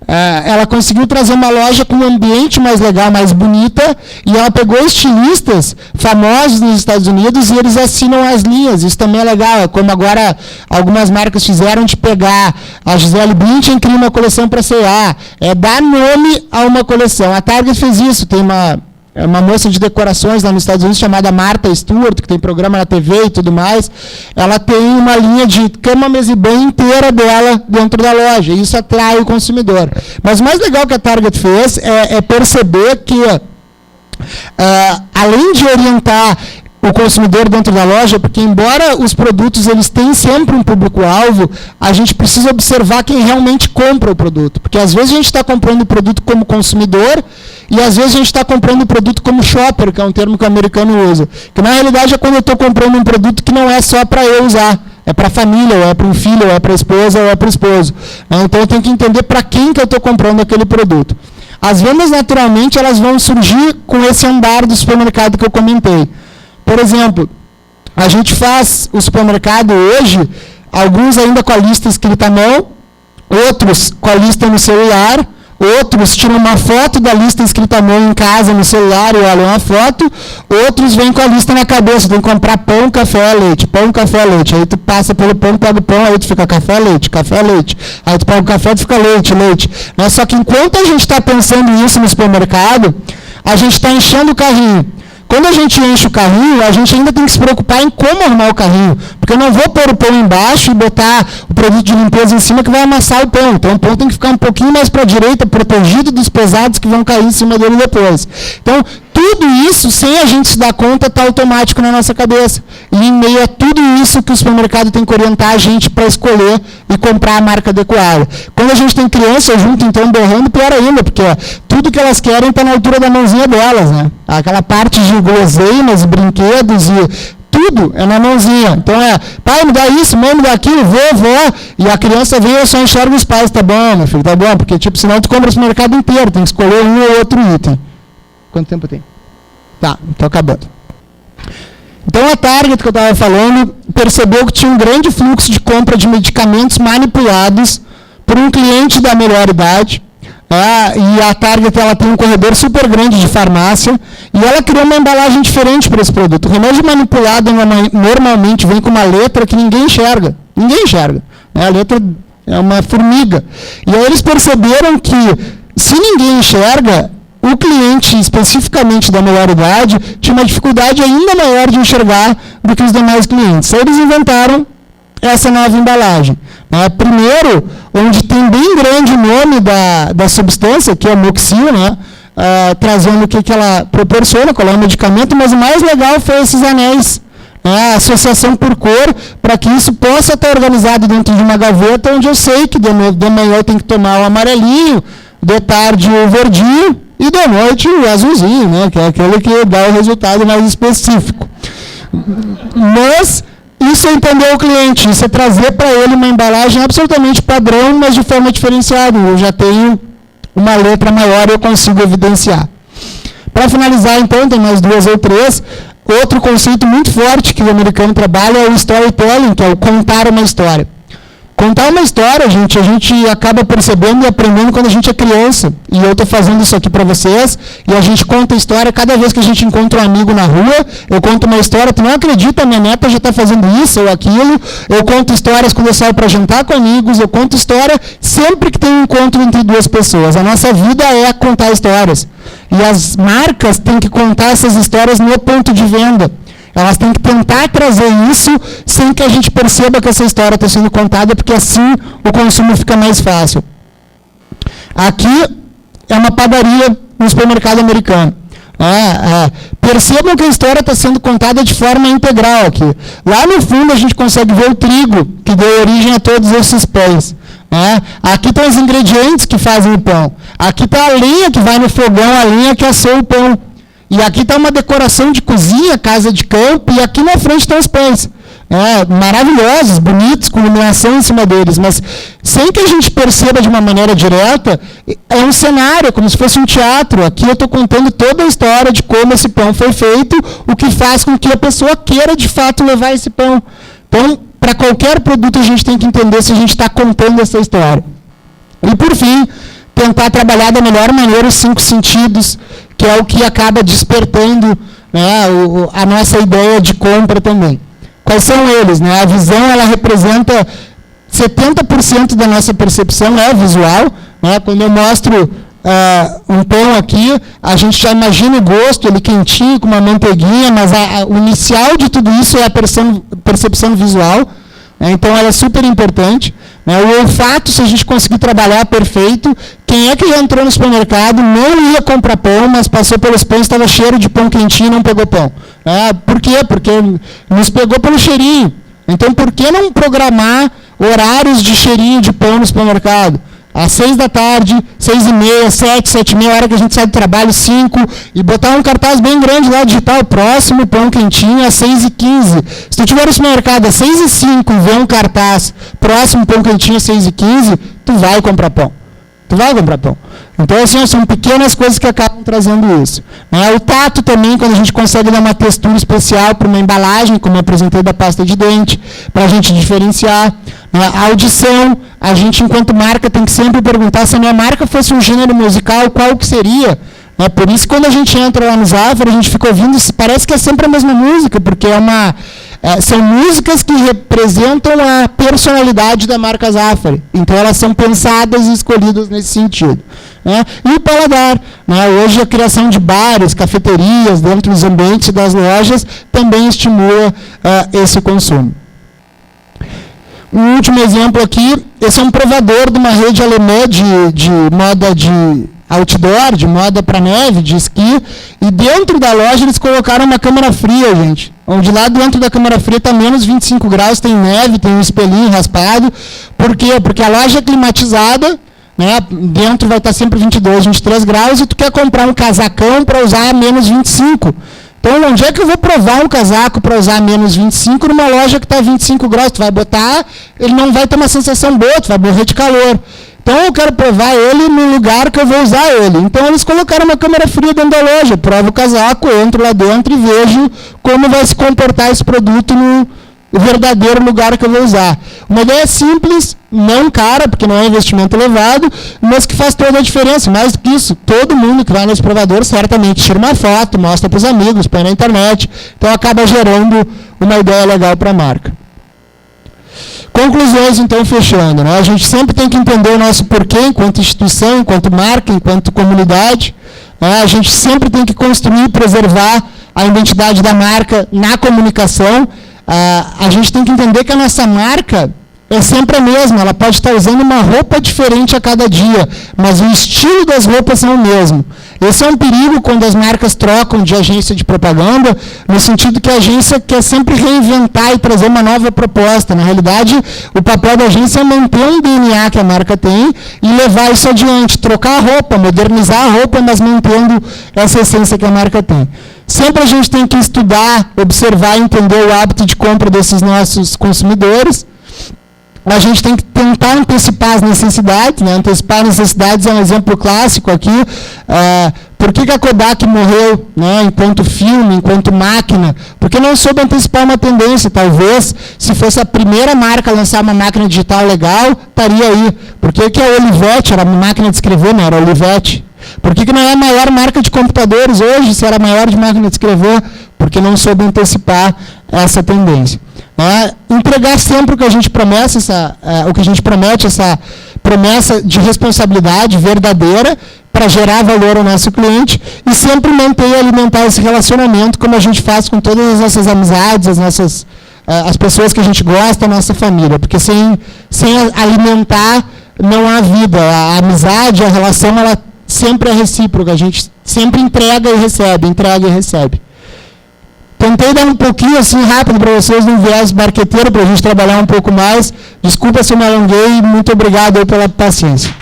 ela conseguiu trazer uma loja com um ambiente mais legal, mais bonita, e ela pegou estilistas famosos nos Estados Unidos e eles assinam as linhas. Isso também é legal, como agora algumas marcas fizeram de pegar a Gisele Bündchen, cria uma coleção para C&A, dar nome a uma coleção. A Target fez isso, tem uma moça de decorações lá nos Estados Unidos chamada Martha Stewart, que tem programa na TV e tudo mais. Ela tem uma linha de cama, mesa e banho inteira dela dentro da loja. E isso atrai o consumidor. Mas o mais legal que a Target fez é perceber que, além de orientar o consumidor dentro da loja, porque embora os produtos eles têm sempre um público-alvo, a gente precisa observar quem realmente compra o produto. Porque às vezes a gente está comprando o produto como consumidor e às vezes a gente está comprando o produto como shopper, que é um termo que o americano usa. Que na realidade é quando eu estou comprando um produto que não é só para eu usar. É para a família, ou é para um filho, ou é para a esposa, ou é para o esposo. Então eu tenho que entender para quem que eu estou comprando aquele produto. As vendas, naturalmente, elas vão surgir com esse andar do supermercado que eu comentei. Por exemplo, a gente faz o supermercado hoje, alguns ainda com a lista escrita à mão, outros com a lista no celular, outros tiram uma foto da lista escrita à mão em casa, no celular, e olham a foto, outros vêm com a lista na cabeça, tem que comprar pão, café, leite, pão, café, leite. Aí tu passa pelo pão, pega o pão, aí tu fica café, leite, café, leite. Aí tu pega o café, tu fica leite, leite. Mas só que enquanto a gente está pensando nisso no supermercado, a gente está enchendo o carrinho. Quando a gente enche o carrinho, a gente ainda tem que se preocupar em como arrumar o carrinho. Porque eu não vou pôr o pão embaixo e botar o produto de limpeza em cima que vai amassar o pão. Então o pão tem que ficar um pouquinho mais para a direita, protegido dos pesados que vão cair em cima dele depois. Então, tudo isso, sem a gente se dar conta, está automático na nossa cabeça. E em meio a tudo isso que o supermercado tem que orientar a gente para escolher e comprar a marca adequada. Quando a gente tem criança junto, então, berrando, pior ainda, porque tudo que elas querem está na altura da mãozinha delas, né? Aquela parte de guloseimas, brinquedos e tudo é na mãozinha. Então pai, me dá isso, mãe, me dá aquilo, vó. E a criança vem, eu só enxergo os pais, tá bom, meu filho, tá bom, porque senão tu compra o mercado inteiro, tem que escolher um ou outro item. Quanto tempo tem? Tá, estou acabando. Então a Target que eu estava falando percebeu que tinha um grande fluxo de compra de medicamentos manipulados por um cliente da melhor idade. E a Target ela tem um corredor super grande de farmácia e ela criou uma embalagem diferente para esse produto. O remédio manipulado normalmente vem com uma letra que ninguém enxerga. Ninguém enxerga. A letra é uma formiga. E aí eles perceberam que se ninguém enxerga, o cliente, especificamente da melhor idade, tinha uma dificuldade ainda maior de enxergar do que os demais clientes. Aí eles inventaram essa nova embalagem. Primeiro, onde tem bem grande o nome da substância, que é a Moxil, trazendo o que ela proporciona, qual é o medicamento, mas o mais legal foi esses anéis, a associação por cor, para que isso possa estar organizado dentro de uma gaveta, onde eu sei que de manhã eu tenho que tomar o amarelinho, de tarde o verdinho, e de noite o azulzinho, que é aquele que dá o resultado mais específico. Mas isso é entender o cliente, isso é trazer para ele uma embalagem absolutamente padrão, mas de forma diferenciada. Eu já tenho uma letra maior e eu consigo evidenciar. Para finalizar, então, tem mais 2 ou 3. Outro conceito muito forte que o americano trabalha é o storytelling, que é o contar uma história. Contar uma história, gente, a gente acaba percebendo e aprendendo quando a gente é criança. E eu estou fazendo isso aqui para vocês. E a gente conta história cada vez que a gente encontra um amigo na rua. Eu conto uma história, tu não acredita, minha neta já está fazendo isso ou aquilo. Eu conto histórias quando eu saio para jantar com amigos. Eu conto história sempre que tem um encontro entre 2 pessoas. A nossa vida é contar histórias. E as marcas têm que contar essas histórias no ponto de venda. Elas têm que tentar trazer isso sem que a gente perceba que essa história está sendo contada, porque assim o consumo fica mais fácil. Aqui é uma padaria no supermercado americano. Percebam que a história está sendo contada de forma integral aqui. Lá no fundo a gente consegue ver o trigo que deu origem a todos esses pães. né? Aqui estão os ingredientes que fazem o pão. Aqui está a lenha que vai no fogão, a lenha que assou o pão. E aqui está uma decoração de cozinha, casa de campo, e aqui na frente estão os pães. Maravilhosos, bonitos, com iluminação em cima deles, mas sem que a gente perceba de uma maneira direta, é um cenário, como se fosse um teatro. Aqui eu estou contando toda a história de como esse pão foi feito, o que faz com que a pessoa queira de fato levar esse pão. Então, para qualquer produto, a gente tem que entender se a gente está contando essa história. E, por fim, tentar trabalhar da melhor maneira os 5 sentidos, que é o que acaba despertando, né, a nossa ideia de compra também. Quais são eles? Né? A visão, ela representa 70% da nossa percepção, é visual. Né? Quando eu mostro um pão aqui, a gente já imagina o gosto, ele quentinho, com uma manteiguinha, mas o inicial de tudo isso é a percepção visual. Então, ela é super importante. O olfato, se a gente conseguir trabalhar perfeito, quem é que já entrou no supermercado, não ia comprar pão, mas passou pelos pães, estava cheiro de pão quentinho e não pegou pão? Por quê? Porque nos pegou pelo cheirinho. Então, por que não programar horários de cheirinho de pão no supermercado? Às 6 da tarde, 6h30, 7, 7h30, a hora que a gente sai do trabalho, 5, e botar um cartaz bem grande lá, digital, próximo pão quentinho, às 6h15. Se tu tiver no supermercado às 6h05, vê um cartaz, próximo pão quentinho, às 6h15, tu vai comprar pão. Tu vai comprar pão. Então, assim, são pequenas coisas que acabam trazendo isso. O tato também, quando a gente consegue dar uma textura especial para uma embalagem, como eu apresentei da pasta de dente, para a gente diferenciar. A audição, a gente, enquanto marca, tem que sempre perguntar se a minha marca fosse um gênero musical, qual que seria? Por isso, quando a gente entra lá no Zafari, a gente fica ouvindo, parece que é sempre a mesma música, porque são músicas que representam a personalidade da marca Zafari. Então, elas são pensadas e escolhidas nesse sentido. E o paladar. Hoje, a criação de bares, cafeterias, dentro dos ambientes das lojas, também estimula esse consumo. Um último exemplo aqui, esse é um provador de uma rede alemã de moda de outdoor, de moda para neve, de esqui, e dentro da loja eles colocaram uma câmara fria, gente, onde lá dentro da câmara fria está menos 25 graus, tem neve, tem um espelhinho raspado. Por quê? Porque a loja é climatizada, dentro vai estar sempre 22, 23 graus, e tu quer comprar um casacão para usar a menos 25. Então, onde é que eu vou provar um casaco para usar menos 25 numa loja que está a 25 graus? Tu vai botar, ele não vai ter uma sensação boa, tu vai morrer de calor. Então, eu quero provar ele no lugar que eu vou usar ele. Então, eles colocaram uma câmera fria dentro da loja. Provo o casaco, entro lá dentro e vejo como vai se comportar esse produto no verdadeiro lugar que eu vou usar. Uma ideia simples, não cara, porque não é investimento elevado, mas que faz toda a diferença. Mais do que isso, todo mundo que vai nesse provador certamente tira uma foto, mostra para os amigos, põe na internet. Então, acaba gerando uma ideia legal para a marca. Conclusões, então, fechando. A gente sempre tem que entender o nosso porquê, enquanto instituição, enquanto marca, enquanto comunidade. A gente sempre tem que construir e preservar a identidade da marca na comunicação. A gente tem que entender que a nossa marca é sempre a mesma. Ela pode estar usando uma roupa diferente a cada dia, mas o estilo das roupas são o mesmo. Esse é um perigo quando as marcas trocam de agência de propaganda, no sentido que a agência quer sempre reinventar e trazer uma nova proposta. Na realidade, o papel da agência é manter o DNA que a marca tem e levar isso adiante, trocar a roupa, modernizar a roupa, mas mantendo essa essência que a marca tem. Sempre a gente tem que estudar, observar e entender o hábito de compra desses nossos consumidores. A gente tem que tentar antecipar as necessidades. Antecipar as necessidades é um exemplo clássico aqui. Por que a Kodak morreu enquanto filme, enquanto máquina? Porque não soube antecipar uma tendência. Talvez, se fosse a primeira marca a lançar uma máquina digital legal, estaria aí. Por que a Olivetti, era uma máquina de escrever, não era Olivetti? Por que não é a maior marca de computadores hoje, se era a maior de máquina de escrever? Porque não soube antecipar essa tendência. Entregar sempre o que a gente promete, essa promessa de responsabilidade verdadeira para gerar valor ao nosso cliente e sempre manter e alimentar esse relacionamento como a gente faz com todas as nossas amizades, as pessoas que a gente gosta, a nossa família. Porque sem alimentar não há vida. A amizade, a relação, ela sempre é recíproca. A gente sempre entrega e recebe. Tentei dar um pouquinho assim rápido para vocês, num viés marqueteiro, para a gente trabalhar um pouco mais, Desculpa se eu me alonguei, muito obrigado aí pela paciência.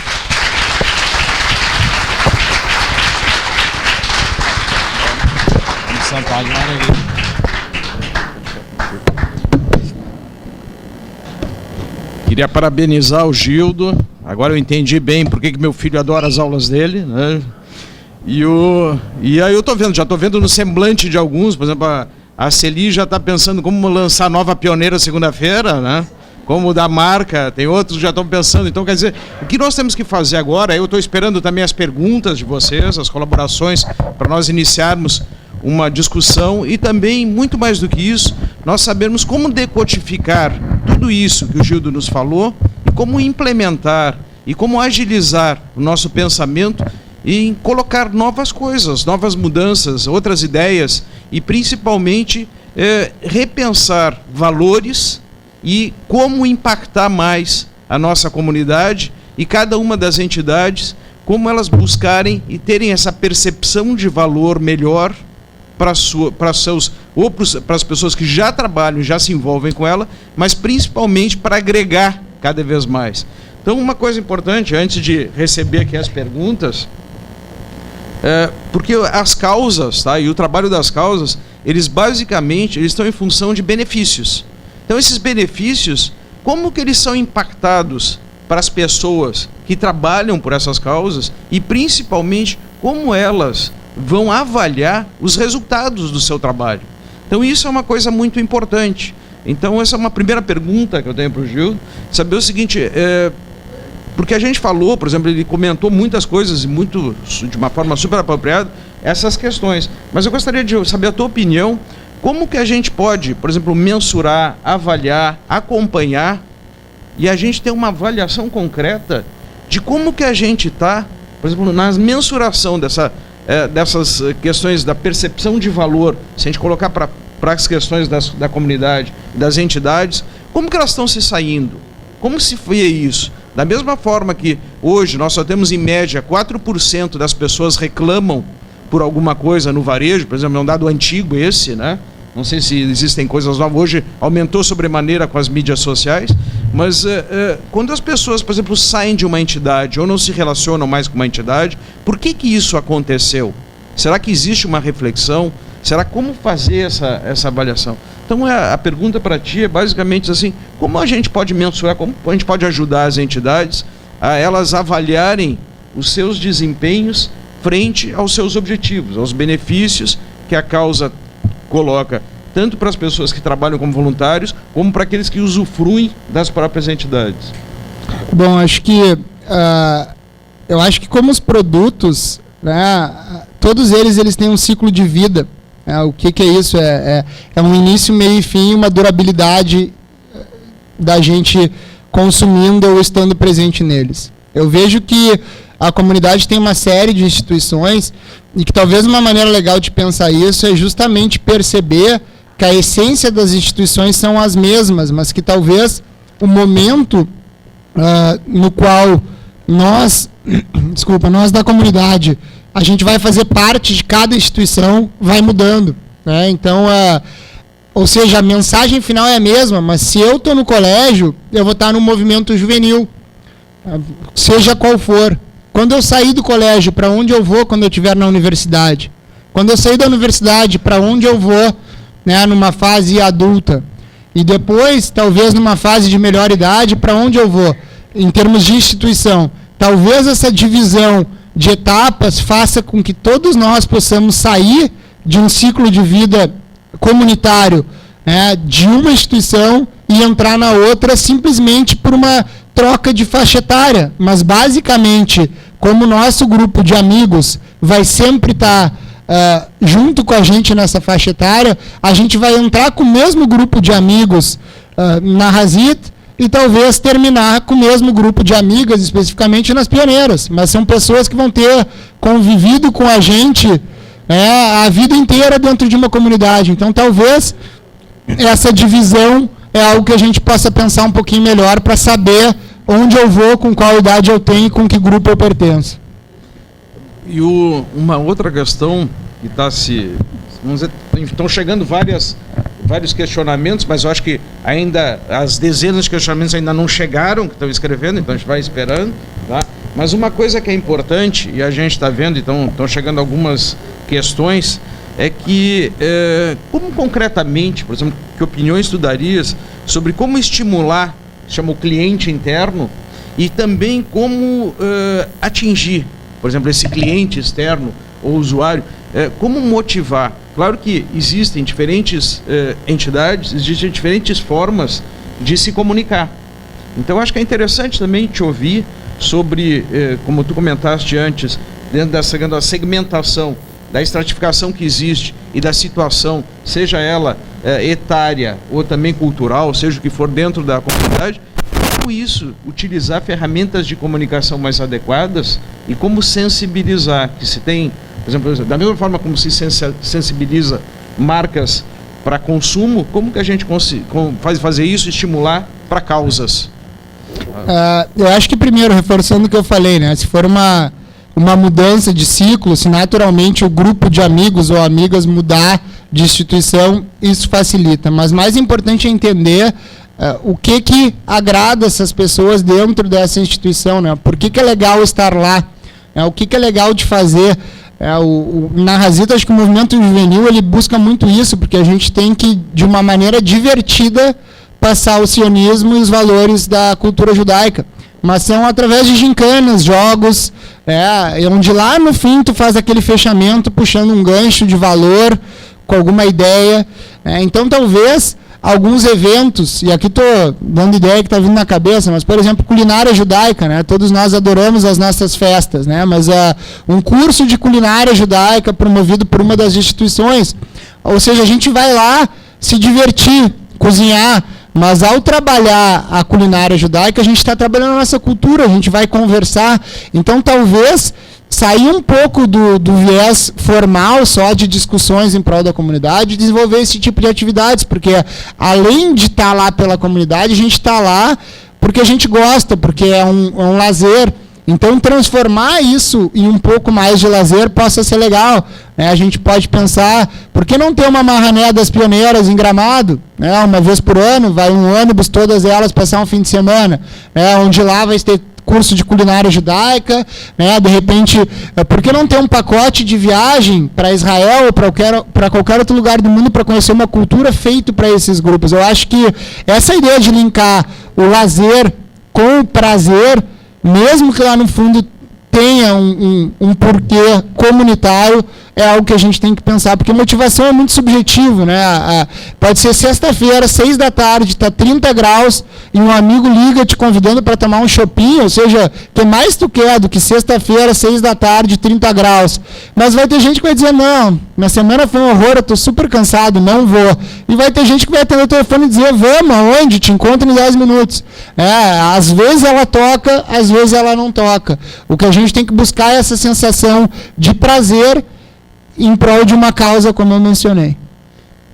Queria parabenizar o Gildo. Agora eu entendi bem por que meu filho adora as aulas dele, né? E aí eu já estou vendo no semblante de alguns, por exemplo, a Celi já está pensando como lançar nova pioneira segunda-feira, né? Como dar marca, tem outros que já estão pensando. Então, quer dizer, o que nós temos que fazer agora, eu estou esperando também as perguntas de vocês, as colaborações, para nós iniciarmos uma discussão e também, muito mais do que isso, nós sabermos como decodificar tudo isso que o Gildo nos falou e como implementar e como agilizar o nosso pensamento em colocar novas coisas, novas mudanças, outras ideias e principalmente repensar valores e como impactar mais a nossa comunidade e cada uma das entidades, como elas buscarem e terem essa percepção de valor melhor para as pessoas que já trabalham, já se envolvem com ela, mas principalmente para agregar cada vez mais. Então, uma coisa importante, antes de receber aqui as perguntas, porque as causas, tá, e o trabalho das causas, eles basicamente estão em função de benefícios. Então, esses benefícios, como que eles são impactados para as pessoas que trabalham por essas causas e, principalmente, como elas vão avaliar os resultados do seu trabalho. Então, isso é uma coisa muito importante. Então, essa é uma primeira pergunta que eu tenho para o Gildo, saber o seguinte, porque a gente falou, por exemplo, ele comentou muitas coisas de uma forma super apropriada, essas questões. Mas eu gostaria de saber a tua opinião, como que a gente pode, por exemplo, mensurar, avaliar, acompanhar, e a gente ter uma avaliação concreta de como que a gente está, por exemplo, na mensuração dessas questões da percepção de valor, se a gente colocar para as questões da comunidade, das entidades, como que elas estão se saindo? Como se foi isso? Da mesma forma que hoje nós só temos em média 4% das pessoas reclamam por alguma coisa no varejo, por exemplo, é um dado antigo esse, né? Não sei se existem coisas novas, hoje aumentou sobremaneira com as mídias sociais, mas quando as pessoas, por exemplo, saem de uma entidade ou não se relacionam mais com uma entidade, por que isso aconteceu? Será que existe uma reflexão? Será como fazer essa avaliação? Então a pergunta para ti é basicamente assim, como a gente pode mensurar, como a gente pode ajudar as entidades a elas avaliarem os seus desempenhos frente aos seus objetivos, aos benefícios que a causa coloca, tanto para as pessoas que trabalham como voluntários, como para aqueles que usufruem das próprias entidades. Bom, eu acho que como os produtos, né, todos eles têm um ciclo de vida. O que é isso? É um início, meio e fim, uma durabilidade da gente consumindo ou estando presente neles. Eu vejo que a comunidade tem uma série de instituições e que talvez uma maneira legal de pensar isso é justamente perceber que a essência das instituições são as mesmas, mas que talvez o momento no qual nós da comunidade, a gente vai fazer parte de cada instituição, vai mudando, né? Então, ou seja, a mensagem final é a mesma, mas se eu estou no colégio, eu vou estar no movimento juvenil, seja qual for. Quando eu sair do colégio, para onde eu vou quando eu estiver na universidade? Quando eu sair da universidade, para onde eu vou, né, numa fase adulta? E depois, talvez numa fase de melhor idade, para onde eu vou? Em termos de instituição. Talvez essa divisão de etapas faça com que todos nós possamos sair de um ciclo de vida comunitário, né, de uma instituição e entrar na outra simplesmente por uma troca de faixa etária, mas basicamente, como o nosso grupo de amigos vai sempre estar junto com a gente nessa faixa etária, a gente vai entrar com o mesmo grupo de amigos na Razit e talvez terminar com o mesmo grupo de amigas, especificamente nas pioneiras, mas são pessoas que vão ter convivido com a gente a vida inteira dentro de uma comunidade. Então, talvez essa divisão é algo que a gente possa pensar um pouquinho melhor para saber onde eu vou, com qual idade eu tenho e com que grupo eu pertenço. E uma outra questão que está vamos dizer, estão chegando várias vários questionamentos, mas eu acho que ainda as dezenas de questionamentos ainda não chegaram, que estão escrevendo, então a gente vai esperando, tá? Mas uma coisa que é importante, e a gente está vendo, então estão chegando algumas questões, é que, como concretamente, por exemplo, que opiniões tu darias sobre como estimular, chama o cliente interno, e também como atingir, por exemplo, esse cliente externo ou usuário, como motivar. Claro que existem diferentes entidades, existem diferentes formas de se comunicar. Então, acho que é interessante também te ouvir sobre, como tu comentaste antes, dentro da segmentação, da estratificação que existe e da situação, seja ela etária ou também cultural, seja o que for dentro da comunidade, como isso, utilizar ferramentas de comunicação mais adequadas e como sensibilizar, que se tem, por exemplo, da mesma forma como se sensibiliza marcas para consumo, como que a gente faz fazer isso, estimular para causas? Eu acho que primeiro, reforçando o que eu falei, né, se for uma mudança de ciclo, se naturalmente o grupo de amigos ou amigas mudar de instituição, isso facilita. Mas mais importante é entender o que agrada essas pessoas dentro dessa instituição, né? Por que é legal estar lá? O que é legal de fazer? Na Rasita, acho que o movimento juvenil ele busca muito isso, porque a gente tem que, de uma maneira divertida, passar o sionismo e os valores da cultura judaica. Mas são através de gincanas, jogos, onde lá no fim tu faz aquele fechamento puxando um gancho de valor com alguma ideia. Então talvez alguns eventos, e aqui estou dando ideia que está vindo na cabeça, mas por exemplo, culinária judaica, né? Todos nós adoramos as nossas festas, né? Mas um curso de culinária judaica promovido por uma das instituições, ou seja, a gente vai lá se divertir, cozinhar, mas ao trabalhar a culinária judaica, a gente está trabalhando a nossa cultura, a gente vai conversar. Então, talvez, sair um pouco do viés formal só de discussões em prol da comunidade e desenvolver esse tipo de atividades, porque além de estar lá pela comunidade, a gente está lá porque a gente gosta, porque é um lazer. Então, transformar isso em um pouco mais de lazer possa ser legal. A gente pode pensar, por que não ter uma marrané das pioneiras em Gramado? Uma vez por ano, vai um ônibus, todas elas passar um fim de semana, onde lá vai ter curso de culinária judaica, de repente, por que não ter um pacote de viagem para Israel ou para qualquer outro lugar do mundo para conhecer uma cultura feito para esses grupos? Eu acho que essa ideia de linkar o lazer com o prazer, mesmo que lá no fundo tenha um porquê comunitário, é algo que a gente tem que pensar, porque motivação é muito subjetivo, né? Pode ser sexta-feira, 6 da tarde, está 30 graus, e um amigo liga te convidando para tomar um shopping, ou seja, o que mais tu quer do que sexta-feira, 6 da tarde, 30 graus. Mas vai ter gente que vai dizer, não, minha semana foi um horror, eu estou super cansado, não vou. E vai ter gente que vai atender o telefone e dizer, vamos, aonde? Te encontro em 10 minutos. Às vezes ela toca, às vezes ela não toca. O que a gente tem que buscar é essa sensação de prazer em prol de uma causa, como eu mencionei.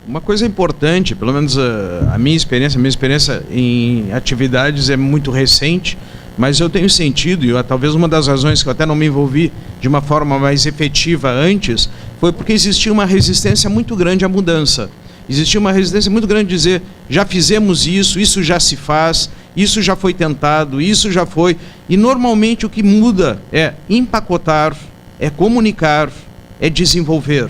Uma coisa importante, pelo menos a minha experiência em atividades é muito recente, mas eu tenho sentido, e talvez uma das razões que eu até não me envolvi de uma forma mais efetiva antes, foi porque existia uma resistência muito grande à mudança. Existia uma resistência muito grande de dizer, já fizemos isso já se faz, isso já foi tentado, isso já foi. E normalmente o que muda é empacotar, é comunicar, é desenvolver.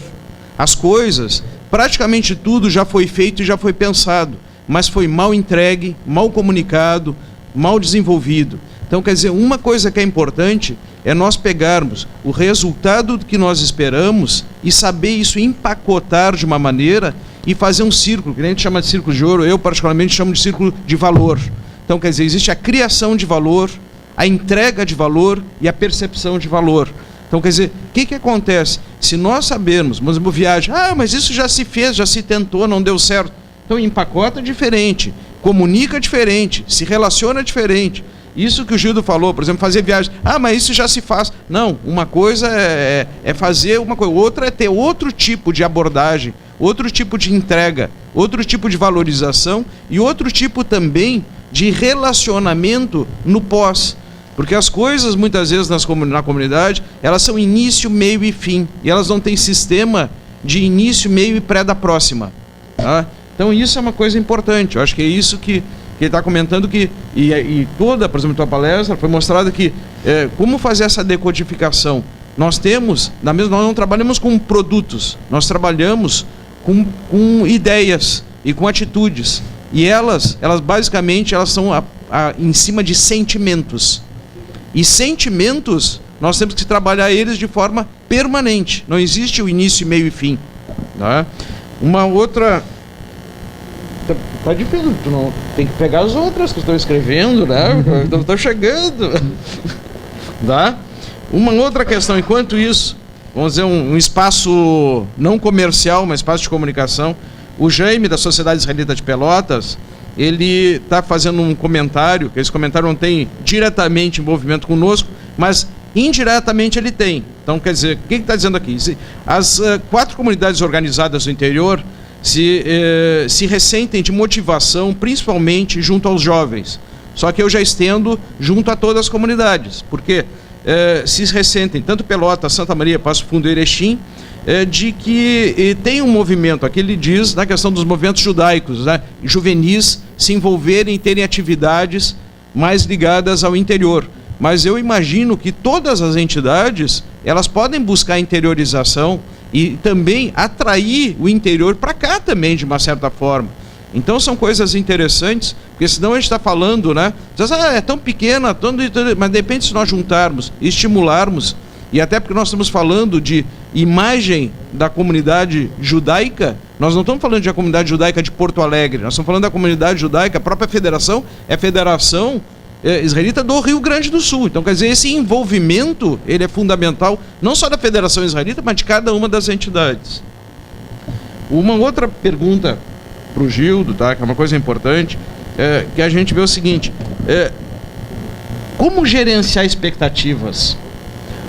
As coisas, praticamente tudo já foi feito e já foi pensado, mas foi mal entregue, mal comunicado, mal desenvolvido. Então, quer dizer, uma coisa que é importante é nós pegarmos o resultado que nós esperamos e saber isso empacotar de uma maneira e fazer um círculo, que a gente chama de círculo de ouro, eu particularmente chamo de círculo de valor. Então, quer dizer, existe a criação de valor, a entrega de valor e a percepção de valor. Então, quer dizer, o que acontece? Se nós sabermos, por exemplo, viagem, mas isso já se fez, já se tentou, não deu certo. Então, empacota diferente, comunica diferente, se relaciona diferente. Isso que o Gildo falou, por exemplo, fazer viagem. Mas isso já se faz. Não, uma coisa é fazer uma coisa, outra é ter outro tipo de abordagem, outro tipo de entrega, outro tipo de valorização e outro tipo também de relacionamento no pós. Porque as coisas, muitas vezes, na comunidade, elas são início, meio e fim. E elas não têm sistema de início, meio e pré da próxima. Tá? Então isso é uma coisa importante. Eu acho que é isso que ele está comentando, que e toda, por exemplo, a tua palestra foi mostrada que como fazer essa decodificação. Nós nós não trabalhamos com produtos, nós trabalhamos com ideias e com atitudes. E elas basicamente são em cima de sentimentos. E sentimentos, nós temos que trabalhar eles de forma permanente. Não existe o início, meio e fim. Tá? Uma outra... Tá difícil, tu não tem que pegar as outras que eu estou escrevendo, né? Estou chegando. Tá? Uma outra questão, enquanto isso, vamos dizer, um espaço não comercial, mas espaço de comunicação. O Jaime, da Sociedade Israelita de Pelotas, ele está fazendo um comentário, que esse comentário não tem diretamente envolvimento conosco, mas indiretamente ele tem. Então, quer dizer, o que está dizendo aqui? As 4 comunidades organizadas do interior se ressentem de motivação, principalmente junto aos jovens. Só que eu já estendo junto a todas as comunidades, porque se ressentem, tanto Pelotas, Santa Maria, Passo Fundo e Erechim, de que tem um movimento, aqui ele diz, na questão dos movimentos judaicos, né, juvenis se envolverem e terem atividades mais ligadas ao interior. Mas eu imagino que todas as entidades, elas podem buscar interiorização e também atrair o interior para cá também, de uma certa forma. Então são coisas interessantes, porque senão a gente está falando, né? É tão pequena, mas de repente se nós juntarmos, estimularmos, e até porque nós estamos falando de imagem da comunidade judaica, nós não estamos falando de a comunidade judaica de Porto Alegre, nós estamos falando da comunidade judaica, a própria federação é a Federação Israelita do Rio Grande do Sul. Então, quer dizer, esse envolvimento, ele é fundamental, não só da Federação Israelita, mas de cada uma das entidades. Uma outra pergunta para o Gildo, tá, que é uma coisa importante, que a gente vê o seguinte, como gerenciar expectativas?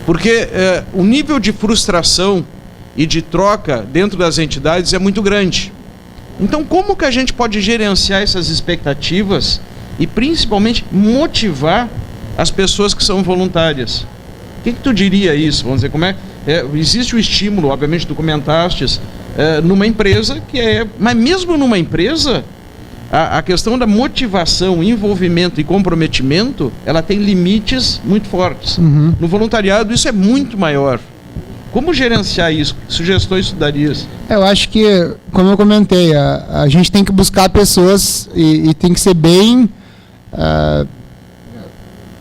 Porque o nível de frustração e de troca dentro das entidades é muito grande. Então, como que a gente pode gerenciar essas expectativas e, principalmente, motivar as pessoas que são voluntárias? O que tu diria isso? Vamos dizer, como existe o estímulo, obviamente, tu comentastes, numa empresa mas mesmo numa empresa, a questão da motivação, envolvimento e comprometimento, ela tem limites muito fortes. Uhum. No voluntariado isso é muito maior. Como gerenciar isso? Que sugestões tu darias? Eu acho que, como eu comentei, a gente tem que buscar pessoas e tem que ser bem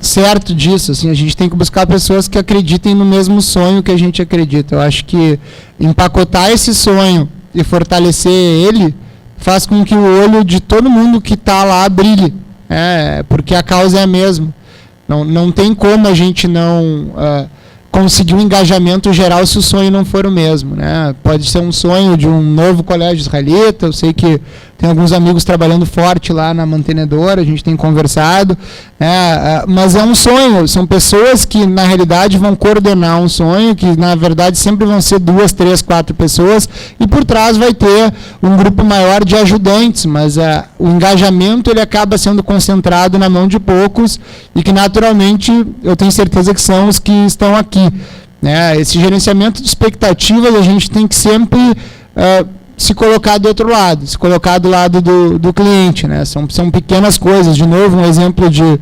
certo disso. Assim, a gente tem que buscar pessoas que acreditem no mesmo sonho que a gente acredita. Eu acho que empacotar esse sonho e fortalecer ele faz com que o olho de todo mundo que está lá brilhe, porque a causa é a mesma. Não tem como a gente não conseguir um engajamento geral se o sonho não for o mesmo, né? Pode ser um sonho de um novo colégio israelita, eu sei que tem alguns amigos trabalhando forte lá na mantenedora, a gente tem conversado, mas é um sonho, são pessoas que na realidade vão coordenar um sonho, que na verdade sempre vão ser 2, 3, 4 pessoas, e por trás vai ter um grupo maior de ajudantes, mas o engajamento ele acaba sendo concentrado na mão de poucos, e que naturalmente eu tenho certeza que são os que estão aqui. Esse gerenciamento de expectativas a gente tem que sempre se colocar do outro lado, se colocar do lado do cliente, né? São pequenas coisas. De novo, um exemplo de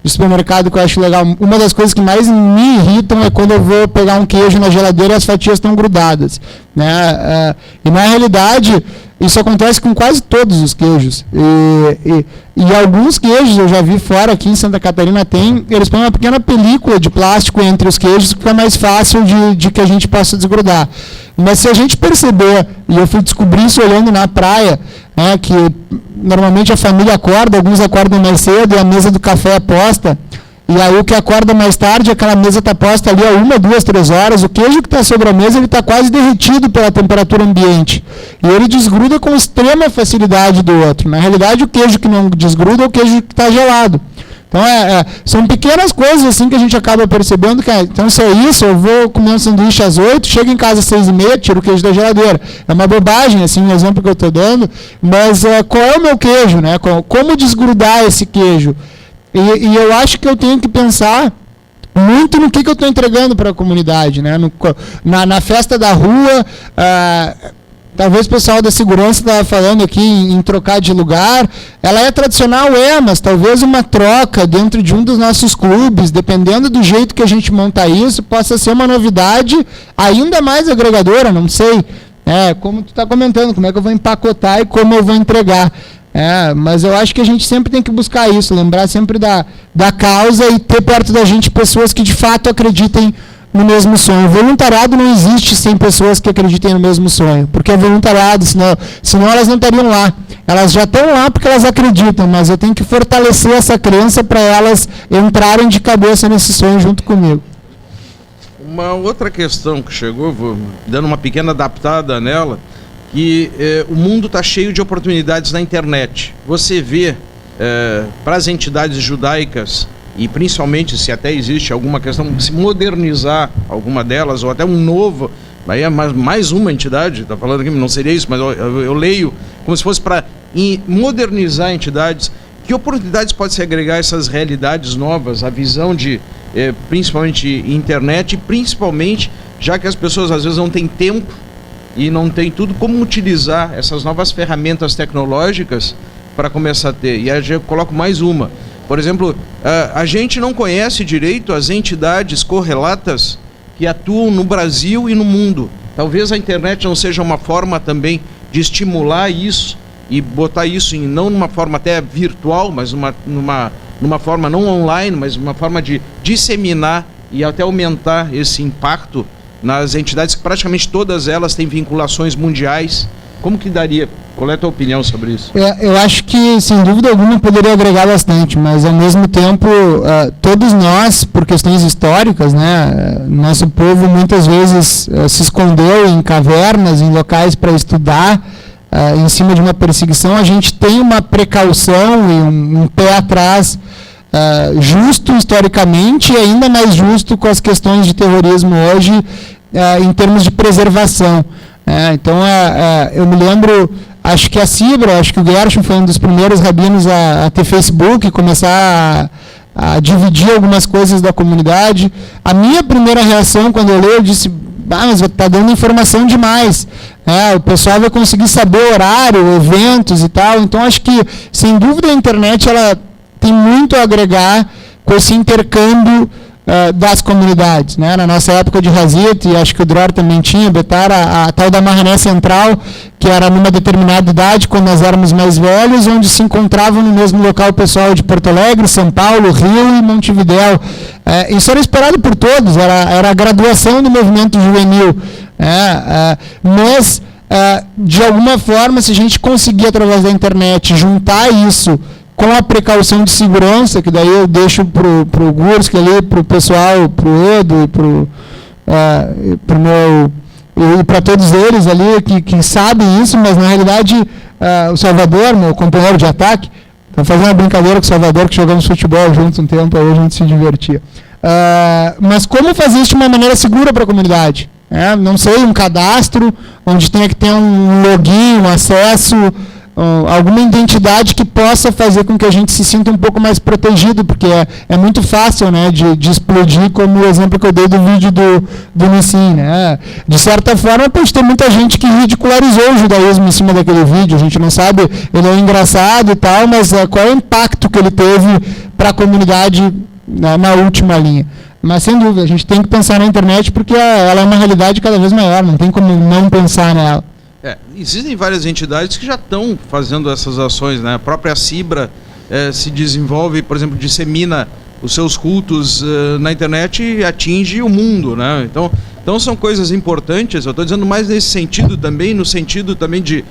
supermercado que eu acho legal. Uma das coisas que mais me irritam é quando eu vou pegar um queijo na geladeira e as fatias estão grudadas, né? E na realidade isso acontece com quase todos os queijos. E alguns queijos, eu já vi fora, aqui em Santa Catarina eles põem uma pequena película de plástico entre os queijos que fica mais fácil de que a gente possa desgrudar. Mas se a gente perceber, e eu fui descobrir isso olhando na praia, né, que normalmente a família acorda, alguns acordam mais cedo e a mesa do café é posta, e aí o que acorda mais tarde, aquela mesa está posta ali a 1, 2, 3 horas, o queijo que está sobre a mesa ele está quase derretido pela temperatura ambiente. E ele desgruda com extrema facilidade do outro. Na realidade, o queijo que não desgruda é o queijo que está gelado. Então, são pequenas coisas assim que a gente acaba percebendo que, então se é isso, eu vou comer um sanduíche às 8, chego em casa às 6h30, tiro o queijo da geladeira. É uma bobagem, assim, um exemplo que eu estou dando, mas qual é o meu queijo, né? Como desgrudar esse queijo? E eu acho que eu tenho que pensar muito no que eu estou entregando para a comunidade, né? Na festa da rua, Talvez o pessoal da segurança estava falando aqui em trocar de lugar. Ela é tradicional, mas talvez uma troca dentro de um dos nossos clubes, dependendo do jeito que a gente montar isso, possa ser uma novidade ainda mais agregadora, não sei. Como tu está comentando, como é que eu vou empacotar e como eu vou entregar. Mas eu acho que a gente sempre tem que buscar isso, lembrar sempre da causa e ter perto da gente pessoas que de fato acreditem no mesmo sonho. O voluntariado não existe sem pessoas que acreditem no mesmo sonho, porque é voluntariado, senão elas não estariam lá. Elas já estão lá porque elas acreditam, mas eu tenho que fortalecer essa crença para elas entrarem de cabeça nesse sonho junto comigo. Uma outra questão que chegou, vou dando uma pequena adaptada nela, que o mundo está cheio de oportunidades na internet. Você vê para as entidades judaicas, e principalmente se até existe alguma questão de se modernizar alguma delas, ou até um novo, aí é mais uma entidade, está falando aqui, não seria isso, mas eu leio como se fosse para modernizar entidades. Que oportunidades pode se agregar a essas realidades novas, a visão de principalmente internet, e principalmente, já que as pessoas às vezes não têm tempo e não tem tudo, como utilizar essas novas ferramentas tecnológicas para começar a ter. E aí eu coloco mais uma. Por exemplo, a gente não conhece direito as entidades correlatas que atuam no Brasil e no mundo. Talvez a internet não seja uma forma também de estimular isso e botar isso não numa forma até virtual, mas numa forma não online, mas uma forma de disseminar e até aumentar esse impacto nas entidades, que praticamente todas elas têm vinculações mundiais. Como que daria? Qual é a tua opinião sobre isso? Eu acho que, sem dúvida alguma, poderia agregar bastante, mas, ao mesmo tempo, todos nós, por questões históricas, nosso povo muitas vezes se escondeu em cavernas, em locais para estudar, em cima de uma perseguição. A gente tem uma precaução e um pé atrás justo historicamente e ainda mais justo com as questões de terrorismo hoje, em termos de preservação. Então, eu me lembro, acho que a Cibra, acho que o Gershon foi um dos primeiros rabinos a ter Facebook, começar a dividir algumas coisas da comunidade. A minha primeira reação quando eu li, eu disse, mas está dando informação demais. O pessoal vai conseguir saber horário, eventos e tal. Então, acho que, sem dúvida, a internet ela tem muito a agregar com esse intercâmbio das comunidades. Na nossa época de Hazit, e acho que o Dror também tinha, Betar, a tal da Marrané Central, que era numa determinada idade, quando nós éramos mais velhos, onde se encontravam no mesmo local o pessoal de Porto Alegre, São Paulo, Rio e Montevidéu. Isso era esperado por todos, era a graduação do movimento juvenil. Mas, de alguma forma, se a gente conseguir, através da internet, juntar isso com a precaução de segurança, que daí eu deixo para o Gurski ali, para o pessoal, para o Edo e para todos eles ali que sabem isso, mas na realidade o Salvador, meu companheiro de ataque, está fazendo uma brincadeira com o Salvador, que jogamos futebol juntos um tempo, aí a gente se divertia. Mas como fazer isso de uma maneira segura para a comunidade? Não sei, um cadastro, onde tenha que ter um login, um acesso, alguma identidade que possa fazer com que a gente se sinta um pouco mais protegido, porque é muito fácil, de explodir, como o exemplo que eu dei do vídeo do Nissim. De certa forma, pode ter muita gente que ridicularizou o judaísmo em cima daquele vídeo. A gente não sabe, ele é engraçado e tal, mas qual é o impacto que ele teve para a comunidade na última linha. Mas, sem dúvida, a gente tem que pensar na internet, porque ela é uma realidade cada vez maior, não tem como não pensar nela. Existem várias entidades que já estão fazendo essas ações, A própria Cibra se desenvolve, por exemplo, dissemina os seus cultos na internet e atinge o mundo, Então são coisas importantes. Eu estou dizendo mais nesse sentido também, no sentido também de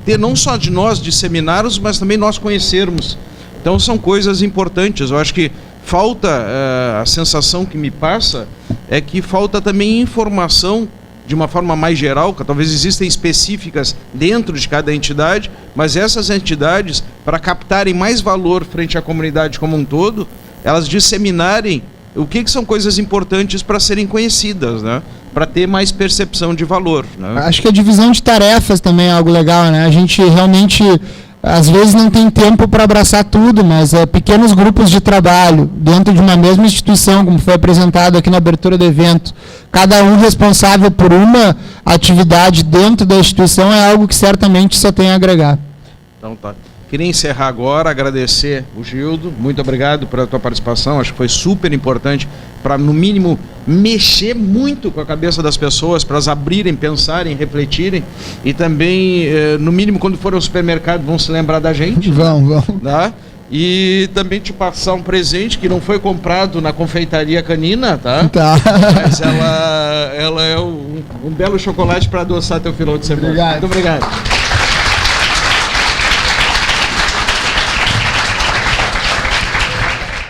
ter não só de nós disseminar-os, mas também nós conhecermos. Então são coisas importantes. Eu acho que falta, a sensação que me passa é que falta também informação de uma forma mais geral, que talvez existem específicas dentro de cada entidade, mas essas entidades, para captarem mais valor frente à comunidade como um todo, elas disseminarem o que são coisas importantes para serem conhecidas, para ter mais percepção de valor. Acho que a divisão de tarefas também é algo legal, A gente realmente às vezes não tem tempo para abraçar tudo, mas pequenos grupos de trabalho dentro de uma mesma instituição, como foi apresentado aqui na abertura do evento, cada um responsável por uma atividade dentro da instituição, é algo que certamente só tem a agregar. Então tá. Queria encerrar agora, agradecer o Gildo, muito obrigado pela tua participação, acho que foi super importante para, no mínimo, mexer muito com a cabeça das pessoas, para elas abrirem, pensarem, refletirem, e também, no mínimo, quando forem ao supermercado, vão se lembrar da gente. Vão. Tá? E também te passar um presente que não foi comprado na confeitaria canina, tá? Tá. Mas ela é um belo chocolate para adoçar teu final de semana. Obrigado. Muito obrigado.